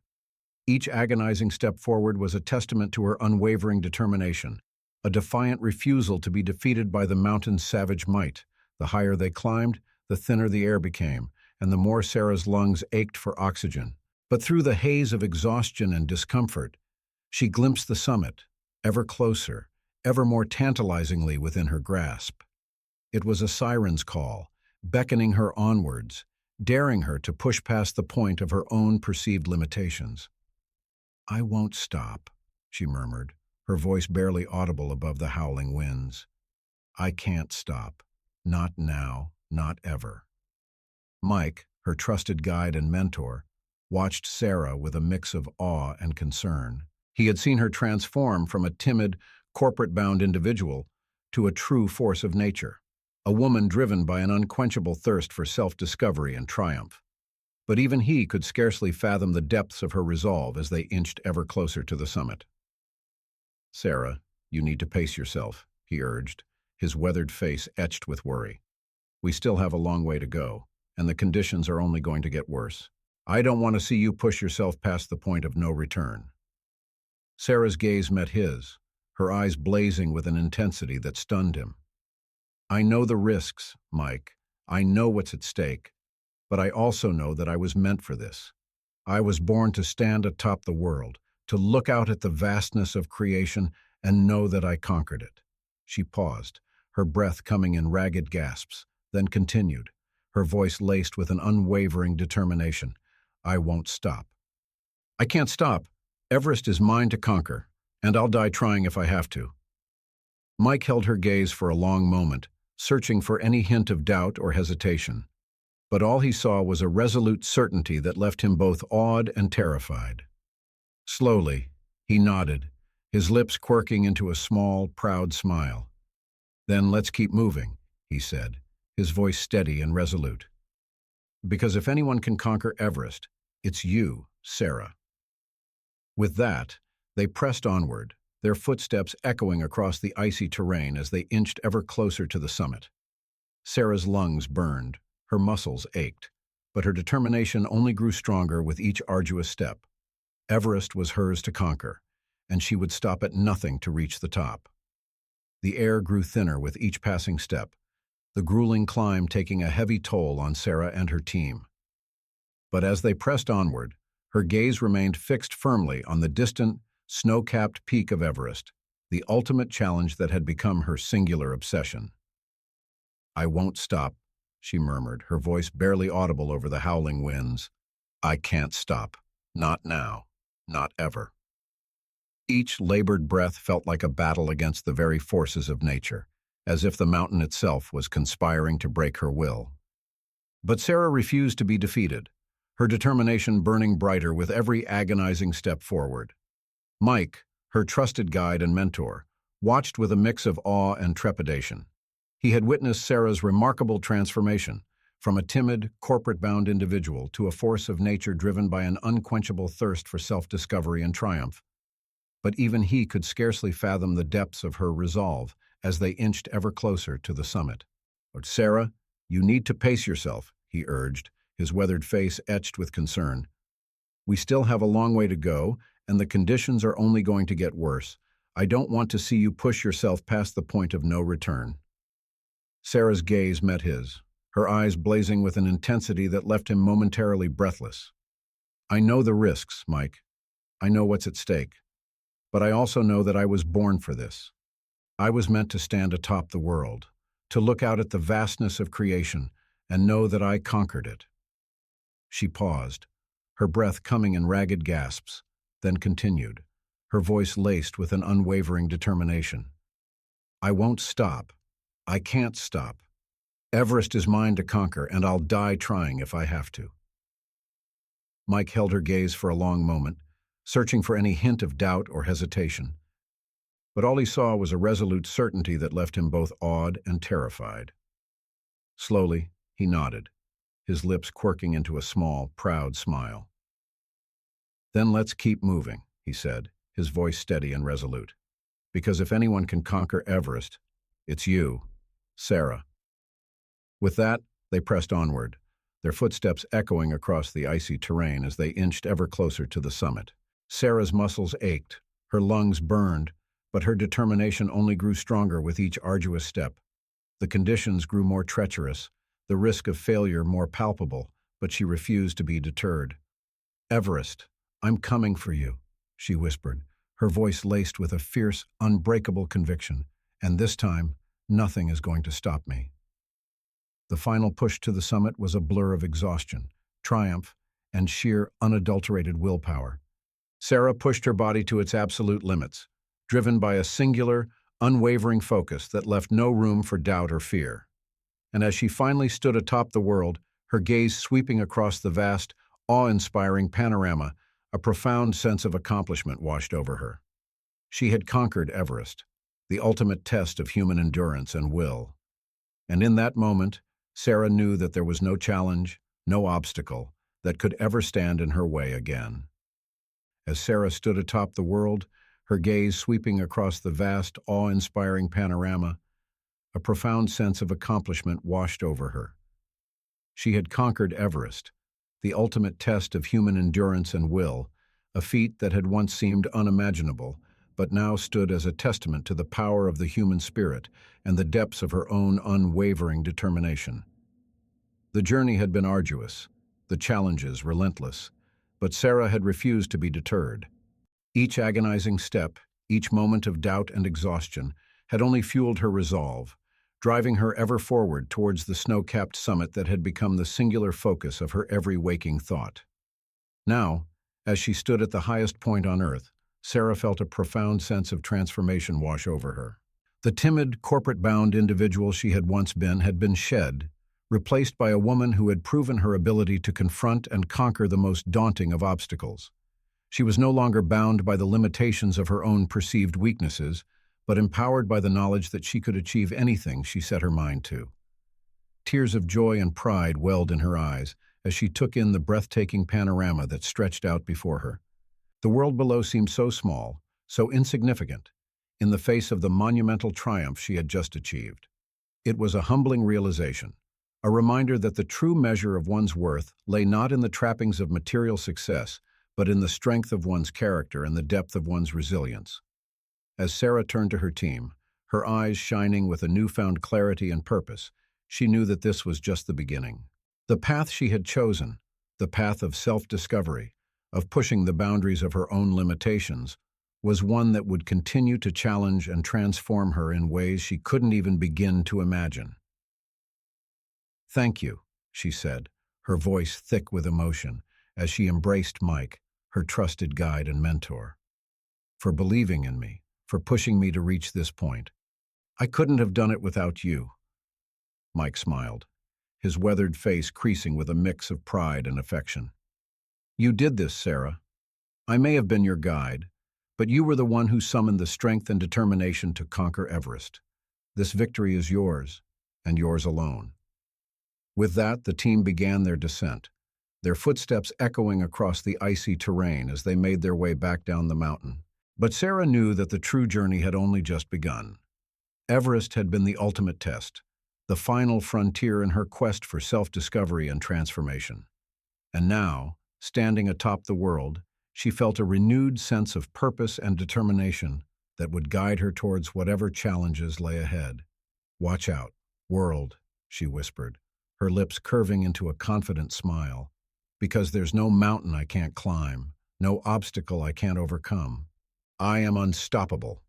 Each agonizing step forward was a testament to her unwavering determination, a defiant refusal to be defeated by the mountain's savage might. The higher they climbed, the thinner the air became, and the more Sarah's lungs ached for oxygen. But through the haze of exhaustion and discomfort, she glimpsed the summit, ever closer, ever more tantalizingly within her grasp. It was a siren's call, beckoning her onwards, daring her to push past the point of her own perceived limitations. "I won't stop," she murmured, her voice barely audible above the howling winds. "I can't stop. Not now, not ever." Mike, her trusted guide and mentor, watched Sarah with a mix of awe and concern. He had seen her transform from a timid, corporate-bound individual to a true force of nature, a woman driven by an unquenchable thirst for self-discovery and triumph. But even he could scarcely fathom the depths of her resolve as they inched ever closer to the summit. "Sarah, you need to pace yourself," he urged, his weathered face etched with worry. "We still have a long way to go, and the conditions are only going to get worse. I don't want to see you push yourself past the point of no return." Sarah's gaze met his, her eyes blazing with an intensity that stunned him. "I know the risks, Mike. I know what's at stake. But I also know that I was meant for this. I was born to stand atop the world, to look out at the vastness of creation and know that I conquered it." She paused, her breath coming in ragged gasps, then continued, her voice laced with an unwavering determination. "I won't stop. I can't stop. Everest is mine to conquer, and I'll die trying if I have to." Mike held her gaze for a long moment, searching for any hint of doubt or hesitation. But all he saw was a resolute certainty that left him both awed and terrified. Slowly, he nodded, his lips quirking into a small, proud smile. "Then let's keep moving," he said, his voice steady and resolute. "Because if anyone can conquer Everest, it's you, Sarah." With that, they pressed onward, their footsteps echoing across the icy terrain as they inched ever closer to the summit. Sarah's lungs burned, her muscles ached, but her determination only grew stronger with each arduous step. Everest was hers to conquer, and she would stop at nothing to reach the top. The air grew thinner with each passing step, the grueling climb taking a heavy toll on Sarah and her team. But as they pressed onward, her gaze remained fixed firmly on the distant, snow-capped peak of Everest, the ultimate challenge that had become her singular obsession. "I won't stop," she murmured, her voice barely audible over the howling winds. "I can't stop. Not now. Not ever." Each labored breath felt like a battle against the very forces of nature, as if the mountain itself was conspiring to break her will. But Sarah refused to be defeated, her determination burning brighter with every agonizing step forward. Mike, her trusted guide and mentor, watched with a mix of awe and trepidation. He had witnessed Sarah's remarkable transformation, from a timid, corporate-bound individual to a force of nature driven by an unquenchable thirst for self-discovery and triumph. But even he could scarcely fathom the depths of her resolve as they inched ever closer to the summit. "But Sarah, you need to pace yourself," he urged, his weathered face etched with concern. "We still have a long way to go, and the conditions are only going to get worse. I don't want to see you push yourself past the point of no return." Sarah's gaze met his, her eyes blazing with an intensity that left him momentarily breathless. "I know the risks, Mike. I know what's at stake. But I also know that I was born for this. I was meant to stand atop the world, to look out at the vastness of creation and know that I conquered it." She paused, her breath coming in ragged gasps, then continued, her voice laced with an unwavering determination. "I won't stop. I can't stop. Everest is mine to conquer, and I'll die trying if I have to." Mike held her gaze for a long moment, searching for any hint of doubt or hesitation. But all he saw was a resolute certainty that left him both awed and terrified. Slowly, he nodded, his lips quirking into a small, proud smile. "Then let's keep moving," he said, his voice steady and resolute. "Because if anyone can conquer Everest, it's you, Sarah." With that, they pressed onward, their footsteps echoing across the icy terrain as they inched ever closer to the summit. Sarah's muscles ached, her lungs burned, but her determination only grew stronger with each arduous step. The conditions grew more treacherous, the risk of failure more palpable, but she refused to be deterred. "Everest, I'm coming for you," she whispered, her voice laced with a fierce, unbreakable conviction. "And this time, nothing is going to stop me." The final push to the summit was a blur of exhaustion, triumph, and sheer, unadulterated willpower. Sarah pushed her body to its absolute limits, driven by a singular, unwavering focus that left no room for doubt or fear. And as she finally stood atop the world, her gaze sweeping across the vast, awe-inspiring panorama, a profound sense of accomplishment washed over her. She had conquered Everest, the ultimate test of human endurance and will. And in that moment, Sarah knew that there was no challenge, no obstacle, that could ever stand in her way again. As Sarah stood atop the world, her gaze sweeping across the vast, awe-inspiring panorama, a profound sense of accomplishment washed over her. She had conquered Everest, the ultimate test of human endurance and will, a feat that had once seemed unimaginable, but now stood as a testament to the power of the human spirit and the depths of her own unwavering determination. The journey had been arduous, the challenges relentless, but Sarah had refused to be deterred. Each agonizing step, each moment of doubt and exhaustion, had only fueled her resolve, driving her ever forward towards the snow-capped summit that had become the singular focus of her every waking thought. Now, as she stood at the highest point on Earth, Sarah felt a profound sense of transformation wash over her. The timid, corporate-bound individual she had once been had been shed, replaced by a woman who had proven her ability to confront and conquer the most daunting of obstacles. She was no longer bound by the limitations of her own perceived weaknesses, but empowered by the knowledge that she could achieve anything she set her mind to. Tears of joy and pride welled in her eyes as she took in the breathtaking panorama that stretched out before her. The world below seemed so small, so insignificant, in the face of the monumental triumph she had just achieved. It was a humbling realization, a reminder that the true measure of one's worth lay not in the trappings of material success, but in the strength of one's character and the depth of one's resilience. As Sarah turned to her team, her eyes shining with a newfound clarity and purpose, she knew that this was just the beginning. The path she had chosen, the path of self-discovery, of pushing the boundaries of her own limitations, was one that would continue to challenge and transform her in ways she couldn't even begin to imagine. "Thank you," she said, her voice thick with emotion, as she embraced Mike, her trusted guide and mentor. "For believing in me, for pushing me to reach this point. I couldn't have done it without you." Mike smiled, his weathered face creasing with a mix of pride and affection. "You did this, Sarah. I may have been your guide, but you were the one who summoned the strength and determination to conquer Everest. This victory is yours, and yours alone." With that, the team began their descent, their footsteps echoing across the icy terrain as they made their way back down the mountain. But Sarah knew that the true journey had only just begun. Everest had been the ultimate test, the final frontier in her quest for self-discovery and transformation. And now, standing atop the world, she felt a renewed sense of purpose and determination that would guide her towards whatever challenges lay ahead. "Watch out, world," she whispered, her lips curving into a confident smile. Because there's no mountain I can't climb, no obstacle I can't overcome. I am unstoppable.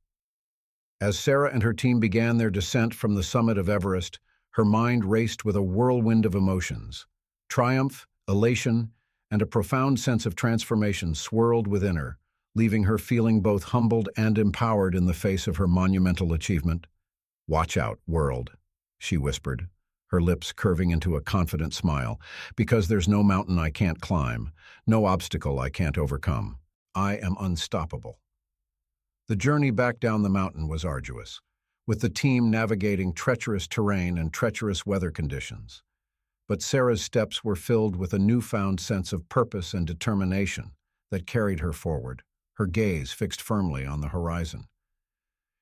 As Sarah and her team began their descent from the summit of Everest, her mind raced with a whirlwind of emotions. Triumph, elation, and a profound sense of transformation swirled within her, leaving her feeling both humbled and empowered in the face of her monumental achievement. "Watch out, world," she whispered, her lips curving into a confident smile, "because there's no mountain I can't climb, no obstacle I can't overcome. I am unstoppable." The journey back down the mountain was arduous, with the team navigating treacherous terrain and treacherous weather conditions. But Sarah's steps were filled with a newfound sense of purpose and determination that carried her forward, her gaze fixed firmly on the horizon.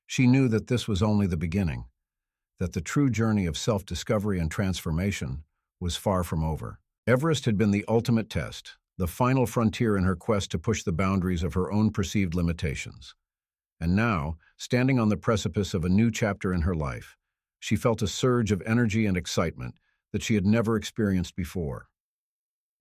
She knew that this was only the beginning, that the true journey of self-discovery and transformation was far from over. Everest had been the ultimate test, the final frontier in her quest to push the boundaries of her own perceived limitations. And now, standing on the precipice of a new chapter in her life, she felt a surge of energy and excitement that she had never experienced before.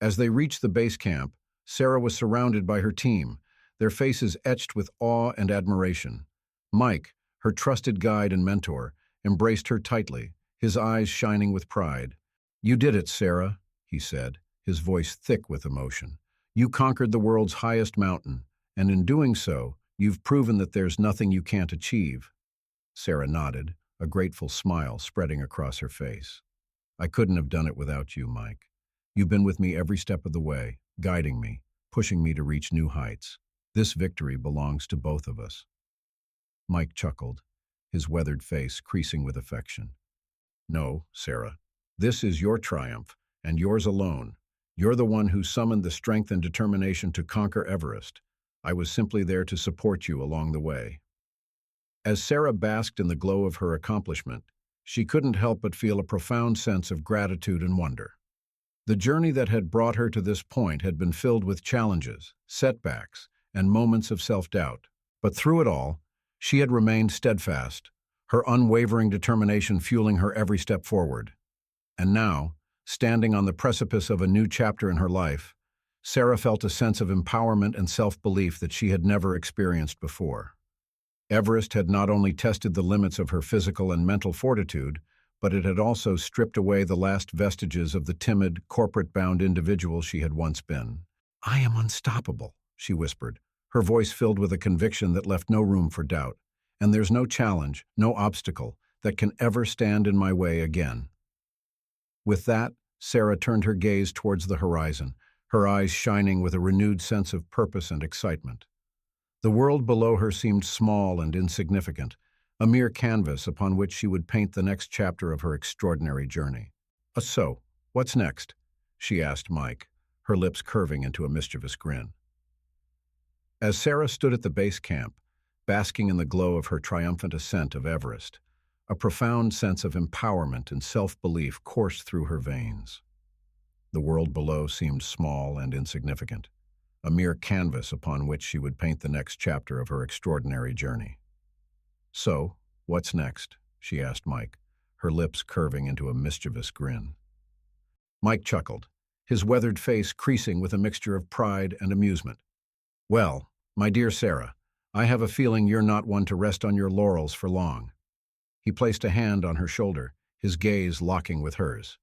As they reached the base camp, Sarah was surrounded by her team, their faces etched with awe and admiration. Mike, her trusted guide and mentor, embraced her tightly, his eyes shining with pride. "You did it, Sarah," he said, his voice thick with emotion. "You conquered the world's highest mountain, and in doing so, you've proven that there's nothing you can't achieve." Sarah nodded, a grateful smile spreading across her face. "I couldn't have done it without you, Mike. You've been with me every step of the way, guiding me, pushing me to reach new heights. This victory belongs to both of us." Mike chuckled, his weathered face creasing with affection. "No, Sarah. This is your triumph, and yours alone. You're the one who summoned the strength and determination to conquer Everest. I was simply there to support you along the way." As Sarah basked in the glow of her accomplishment, she couldn't help but feel a profound sense of gratitude and wonder. The journey that had brought her to this point had been filled with challenges, setbacks, and moments of self-doubt. But through it all, she had remained steadfast, her unwavering determination fueling her every step forward. And now, standing on the precipice of a new chapter in her life, Sarah felt a sense of empowerment and self-belief that she had never experienced before. Everest had not only tested the limits of her physical and mental fortitude, but it had also stripped away the last vestiges of the timid, corporate-bound individual she had once been. "I am unstoppable," she whispered, her voice filled with a conviction that left no room for doubt. "And there's no challenge, no obstacle, that can ever stand in my way again." With that, Sarah turned her gaze towards the horizon, her eyes shining with a renewed sense of purpose and excitement. The world below her seemed small and insignificant, a mere canvas upon which she would paint the next chapter of her extraordinary journey. "So, what's next?" she asked Mike, her lips curving into a mischievous grin. As Sarah stood at the base camp, basking in the glow of her triumphant ascent of Everest, a profound sense of empowerment and self-belief coursed through her veins. The world below seemed small and insignificant, a mere canvas upon which she would paint the next chapter of her extraordinary journey. "So, what's next?" she asked Mike, her lips curving into a mischievous grin. Mike chuckled, his weathered face creasing with a mixture of pride and amusement. "Well, my dear Sarah, I have a feeling you're not one to rest on your laurels for long." He placed a hand on her shoulder, his gaze locking with hers.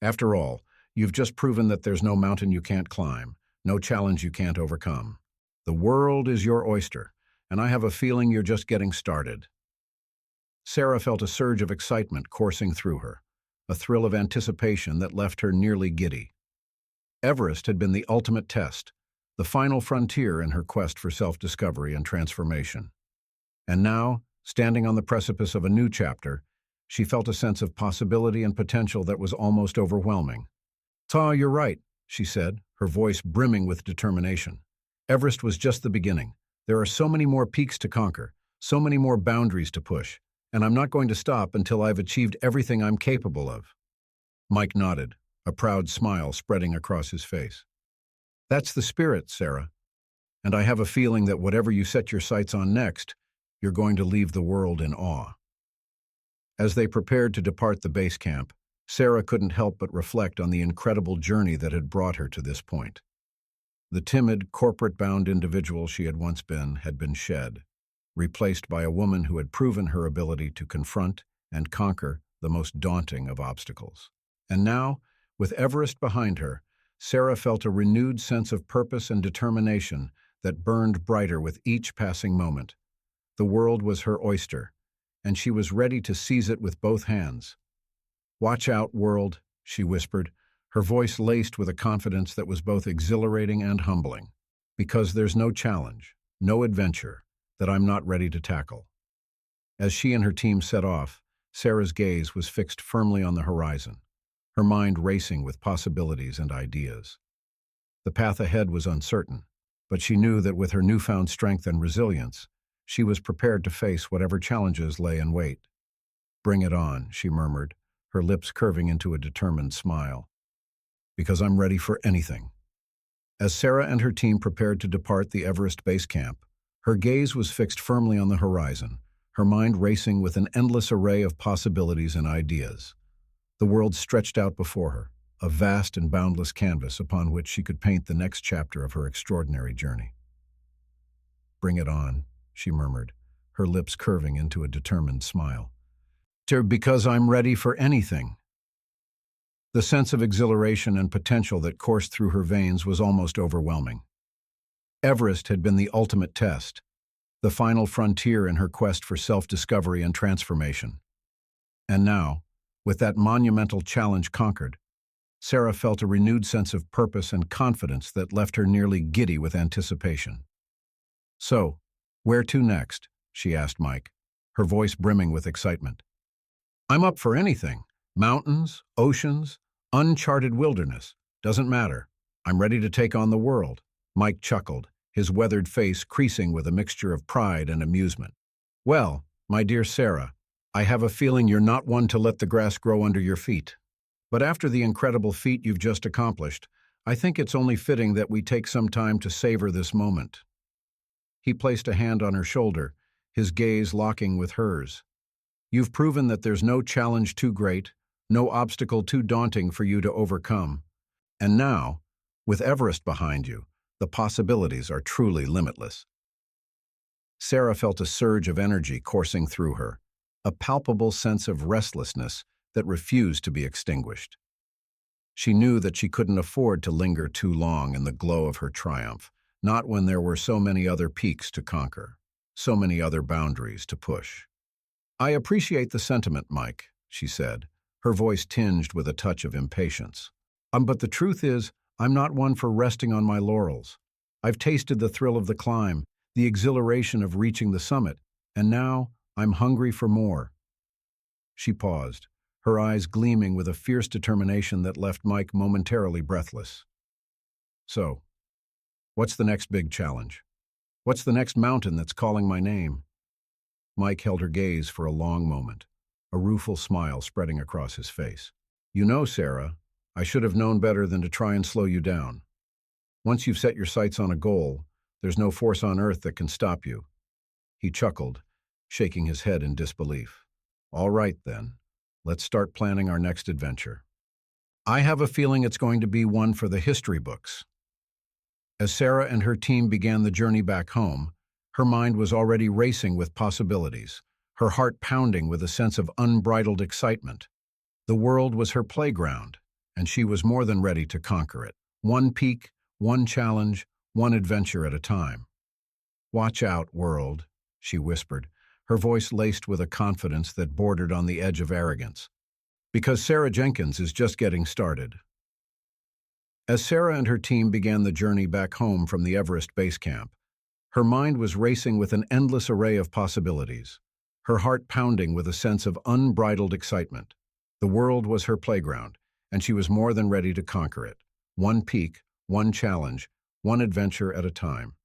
"After all, you've just proven that there's no mountain you can't climb, no challenge you can't overcome. The world is your oyster, and I have a feeling you're just getting started." Sarah felt a surge of excitement coursing through her, a thrill of anticipation that left her nearly giddy. Everest had been the ultimate test, the final frontier in her quest for self-discovery and transformation. And now, standing on the precipice of a new chapter, she felt a sense of possibility and potential that was almost overwhelming. You're right," she said, her voice brimming with determination. "Everest was just the beginning. There are so many more peaks to conquer, so many more boundaries to push, and I'm not going to stop until I've achieved everything I'm capable of." Mike nodded, a proud smile spreading across his face. "That's the spirit, Sarah. And I have a feeling that whatever you set your sights on next, you're going to leave the world in awe." As they prepared to depart the base camp, Sarah couldn't help but reflect on the incredible journey that had brought her to this point. The timid, corporate-bound individual she had once been had been shed, replaced by a woman who had proven her ability to confront and conquer the most daunting of obstacles. And now, with Everest behind her, Sarah felt a renewed sense of purpose and determination that burned brighter with each passing moment. The world was her oyster, and she was ready to seize it with both hands. "Watch out, world," she whispered, her voice laced with a confidence that was both exhilarating and humbling. "Because there's no challenge, no adventure, that I'm not ready to tackle." As she and her team set off, Sarah's gaze was fixed firmly on the horizon, her mind racing with possibilities and ideas. The path ahead was uncertain, but she knew that with her newfound strength and resilience, she was prepared to face whatever challenges lay in wait. "Bring it on," she murmured, her lips curving into a determined smile. "Because I'm ready for anything." As Sarah and her team prepared to depart the Everest base camp, her gaze was fixed firmly on the horizon, her mind racing with an endless array of possibilities and ideas. The world stretched out before her, a vast and boundless canvas upon which she could paint the next chapter of her extraordinary journey. "Bring it on," she murmured, her lips curving into a determined smile. "Because I'm ready for anything." The sense of exhilaration and potential that coursed through her veins was almost overwhelming. Everest had been the ultimate test, the final frontier in her quest for self-discovery and transformation. And now, with that monumental challenge conquered, Sarah felt a renewed sense of purpose and confidence that left her nearly giddy with anticipation. "So, where to next?" she asked Mike, her voice brimming with excitement. "I'm up for anything. Mountains, oceans, uncharted wilderness. Doesn't matter. I'm ready to take on the world." Mike chuckled, his weathered face creasing with a mixture of pride and amusement. "Well, my dear Sarah, I have a feeling you're not one to let the grass grow under your feet. But after the incredible feat you've just accomplished, I think it's only fitting that we take some time to savor this moment." He placed a hand on her shoulder, his gaze locking with hers. "You've proven that there's no challenge too great, no obstacle too daunting for you to overcome. And now, with Everest behind you, the possibilities are truly limitless." Sarah felt a surge of energy coursing through her, a palpable sense of restlessness that refused to be extinguished. She knew that she couldn't afford to linger too long in the glow of her triumph, not when there were so many other peaks to conquer, so many other boundaries to push. "I appreciate the sentiment, Mike," she said, her voice tinged with a touch of impatience. But the truth is, I'm not one for resting on my laurels. I've tasted the thrill of the climb, the exhilaration of reaching the summit, and now I'm hungry for more." She paused, her eyes gleaming with a fierce determination that left Mike momentarily breathless. "So, what's the next big challenge? What's the next mountain that's calling my name?" Mike held her gaze for a long moment, a rueful smile spreading across his face. "You know, Sarah, I should have known better than to try and slow you down. Once you've set your sights on a goal, there's no force on earth that can stop you." He chuckled, shaking his head in disbelief. "All right, then. Let's start planning our next adventure. I have a feeling it's going to be one for the history books." As Sarah and her team began the journey back home, her mind was already racing with possibilities, her heart pounding with a sense of unbridled excitement. The world was her playground, and she was more than ready to conquer it. One peak, one challenge, one adventure at a time. "Watch out, world," she whispered, her voice laced with a confidence that bordered on the edge of arrogance. "Because Sarah Jenkins is just getting started." As Sarah and her team began the journey back home from the Everest base camp, her mind was racing with an endless array of possibilities, her heart pounding with a sense of unbridled excitement. The world was her playground, and she was more than ready to conquer it. One peak, one challenge, one adventure at a time.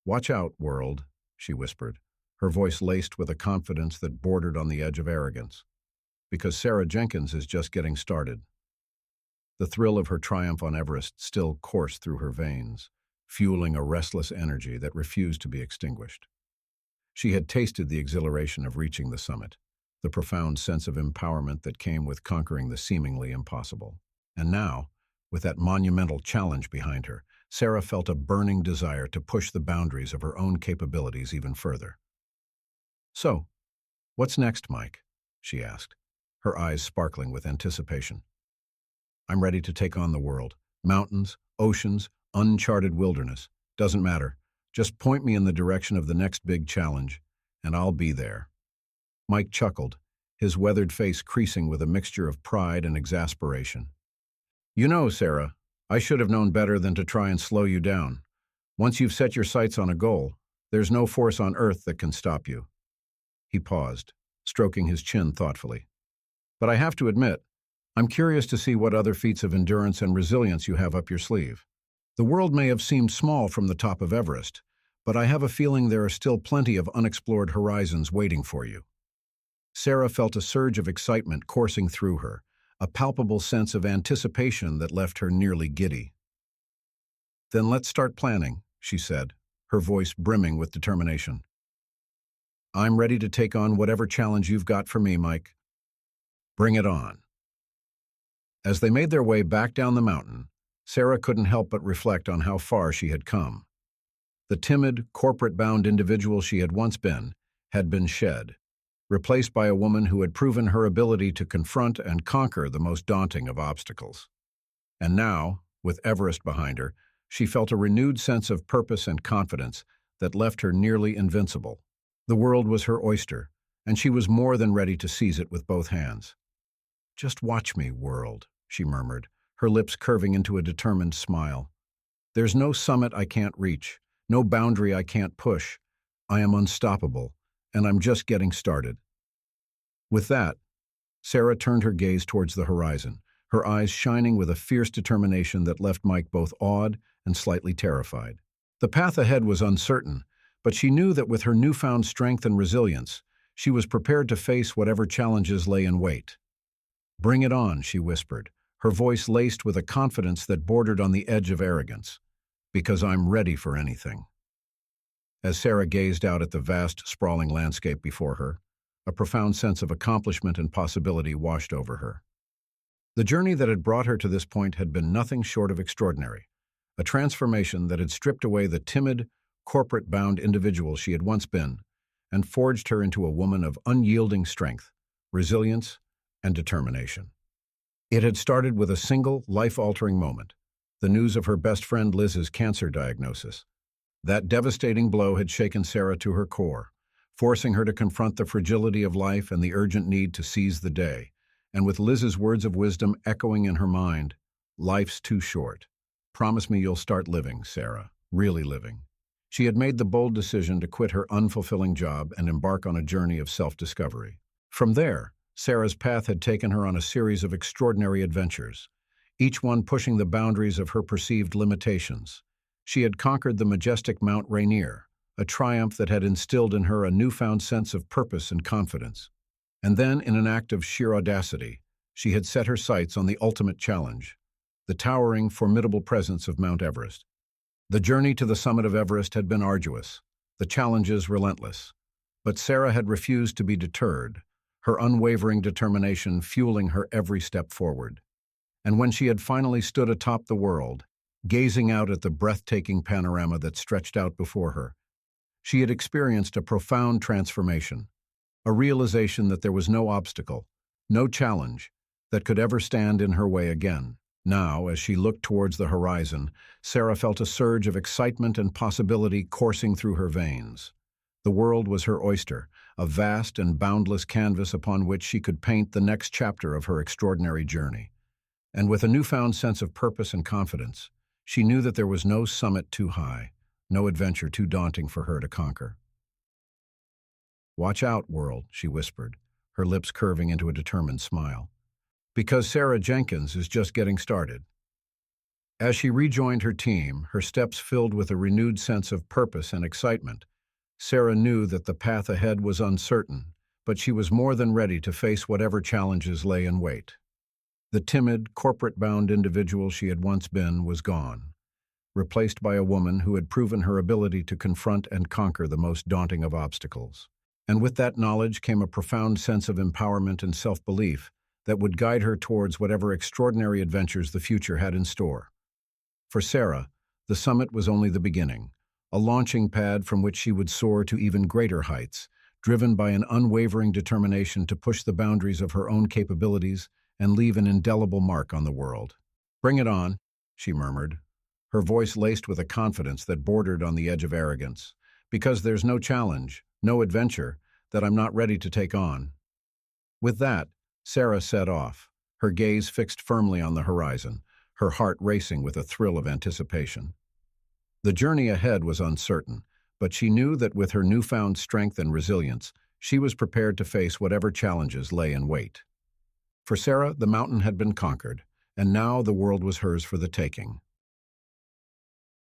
"Watch out, world," she whispered, her voice laced with a confidence that bordered on the edge of arrogance. "Because Sarah Jenkins is just getting started." The thrill of her triumph on Everest still coursed through her veins, fueling a restless energy that refused to be extinguished. She had tasted the exhilaration of reaching the summit, the profound sense of empowerment that came with conquering the seemingly impossible. And now, with that monumental challenge behind her, Sarah felt a burning desire to push the boundaries of her own capabilities even further. "So, what's next, Mike?" she asked, her eyes sparkling with anticipation. "I'm ready to take on the world. Mountains, oceans, uncharted wilderness. Doesn't matter. Just point me in the direction of the next big challenge, and I'll be there." Mike chuckled, his weathered face creasing with a mixture of pride and exasperation. "You know, Sarah, I should have known better than to try and slow you down. Once you've set your sights on a goal, there's no force on earth that can stop you." He paused, stroking his chin thoughtfully. "But I have to admit, I'm curious to see what other feats of endurance and resilience you have up your sleeve. The world may have seemed small from the top of Everest, but I have a feeling there are still plenty of unexplored horizons waiting for you." Sarah felt a surge of excitement coursing through her, a palpable sense of anticipation that left her nearly giddy. "Then let's start planning," she said, her voice brimming with determination. "I'm ready to take on whatever challenge you've got for me, Mike. Bring it on." As they made their way back down the mountain, Sarah couldn't help but reflect on how far she had come. The timid, corporate-bound individual she had once been had been shed, replaced by a woman who had proven her ability to confront and conquer the most daunting of obstacles. And now, with Everest behind her, she felt a renewed sense of purpose and confidence that left her nearly invincible. The world was her oyster, and she was more than ready to seize it with both hands. "Just watch me, world," she murmured, her lips curving into a determined smile. "There's no summit I can't reach, no boundary I can't push. I am unstoppable, and I'm just getting started." With that, Sarah turned her gaze towards the horizon, her eyes shining with a fierce determination that left Mike both awed and slightly terrified. The path ahead was uncertain, but she knew that with her newfound strength and resilience, she was prepared to face whatever challenges lay in wait. "Bring it on," she whispered, her voice laced with a confidence that bordered on the edge of arrogance. "Because I'm ready for anything." As Sarah gazed out at the vast, sprawling landscape before her, a profound sense of accomplishment and possibility washed over her. The journey that had brought her to this point had been nothing short of extraordinary, a transformation that had stripped away the timid, corporate-bound individual she had once been and forged her into a woman of unyielding strength, resilience, and determination. It had started with a single, life-altering moment, the news of her best friend Liz's cancer diagnosis. That devastating blow had shaken Sarah to her core, forcing her to confront the fragility of life and the urgent need to seize the day. And with Liz's words of wisdom echoing in her mind, "Life's too short. Promise me you'll start living, Sarah, really living." She had made the bold decision to quit her unfulfilling job and embark on a journey of self-discovery. From there, Sarah's path had taken her on a series of extraordinary adventures, each one pushing the boundaries of her perceived limitations. She had conquered the majestic Mount Rainier, a triumph that had instilled in her a newfound sense of purpose and confidence. And then, in an act of sheer audacity, she had set her sights on the ultimate challenge, the towering, formidable presence of Mount Everest. The journey to the summit of Everest had been arduous, the challenges relentless. But Sarah had refused to be deterred, her unwavering determination fueling her every step forward. And when she had finally stood atop the world, gazing out at the breathtaking panorama that stretched out before her, she had experienced a profound transformation, a realization that there was no obstacle, no challenge, that could ever stand in her way again. Now, as she looked towards the horizon, Sarah felt a surge of excitement and possibility coursing through her veins. The world was her oyster, a vast and boundless canvas upon which she could paint the next chapter of her extraordinary journey. And with a newfound sense of purpose and confidence, she knew that there was no summit too high, no adventure too daunting for her to conquer. "Watch out, world," she whispered, her lips curving into a determined smile. "Because Sarah Jenkins is just getting started." As she rejoined her team, her steps filled with a renewed sense of purpose and excitement, Sarah knew that the path ahead was uncertain, but she was more than ready to face whatever challenges lay in wait. The timid, corporate-bound individual she had once been was gone, replaced by a woman who had proven her ability to confront and conquer the most daunting of obstacles. And with that knowledge came a profound sense of empowerment and self-belief that would guide her towards whatever extraordinary adventures the future had in store. For Sarah, the summit was only the beginning, a launching pad from which she would soar to even greater heights, driven by an unwavering determination to push the boundaries of her own capabilities and leave an indelible mark on the world. "Bring it on," she murmured, her voice laced with a confidence that bordered on the edge of arrogance, "because there's no challenge, no adventure, that I'm not ready to take on." With that, Sarah set off, her gaze fixed firmly on the horizon, her heart racing with a thrill of anticipation. The journey ahead was uncertain, but she knew that with her newfound strength and resilience, she was prepared to face whatever challenges lay in wait. For Sarah, the mountain had been conquered, and now the world was hers for the taking.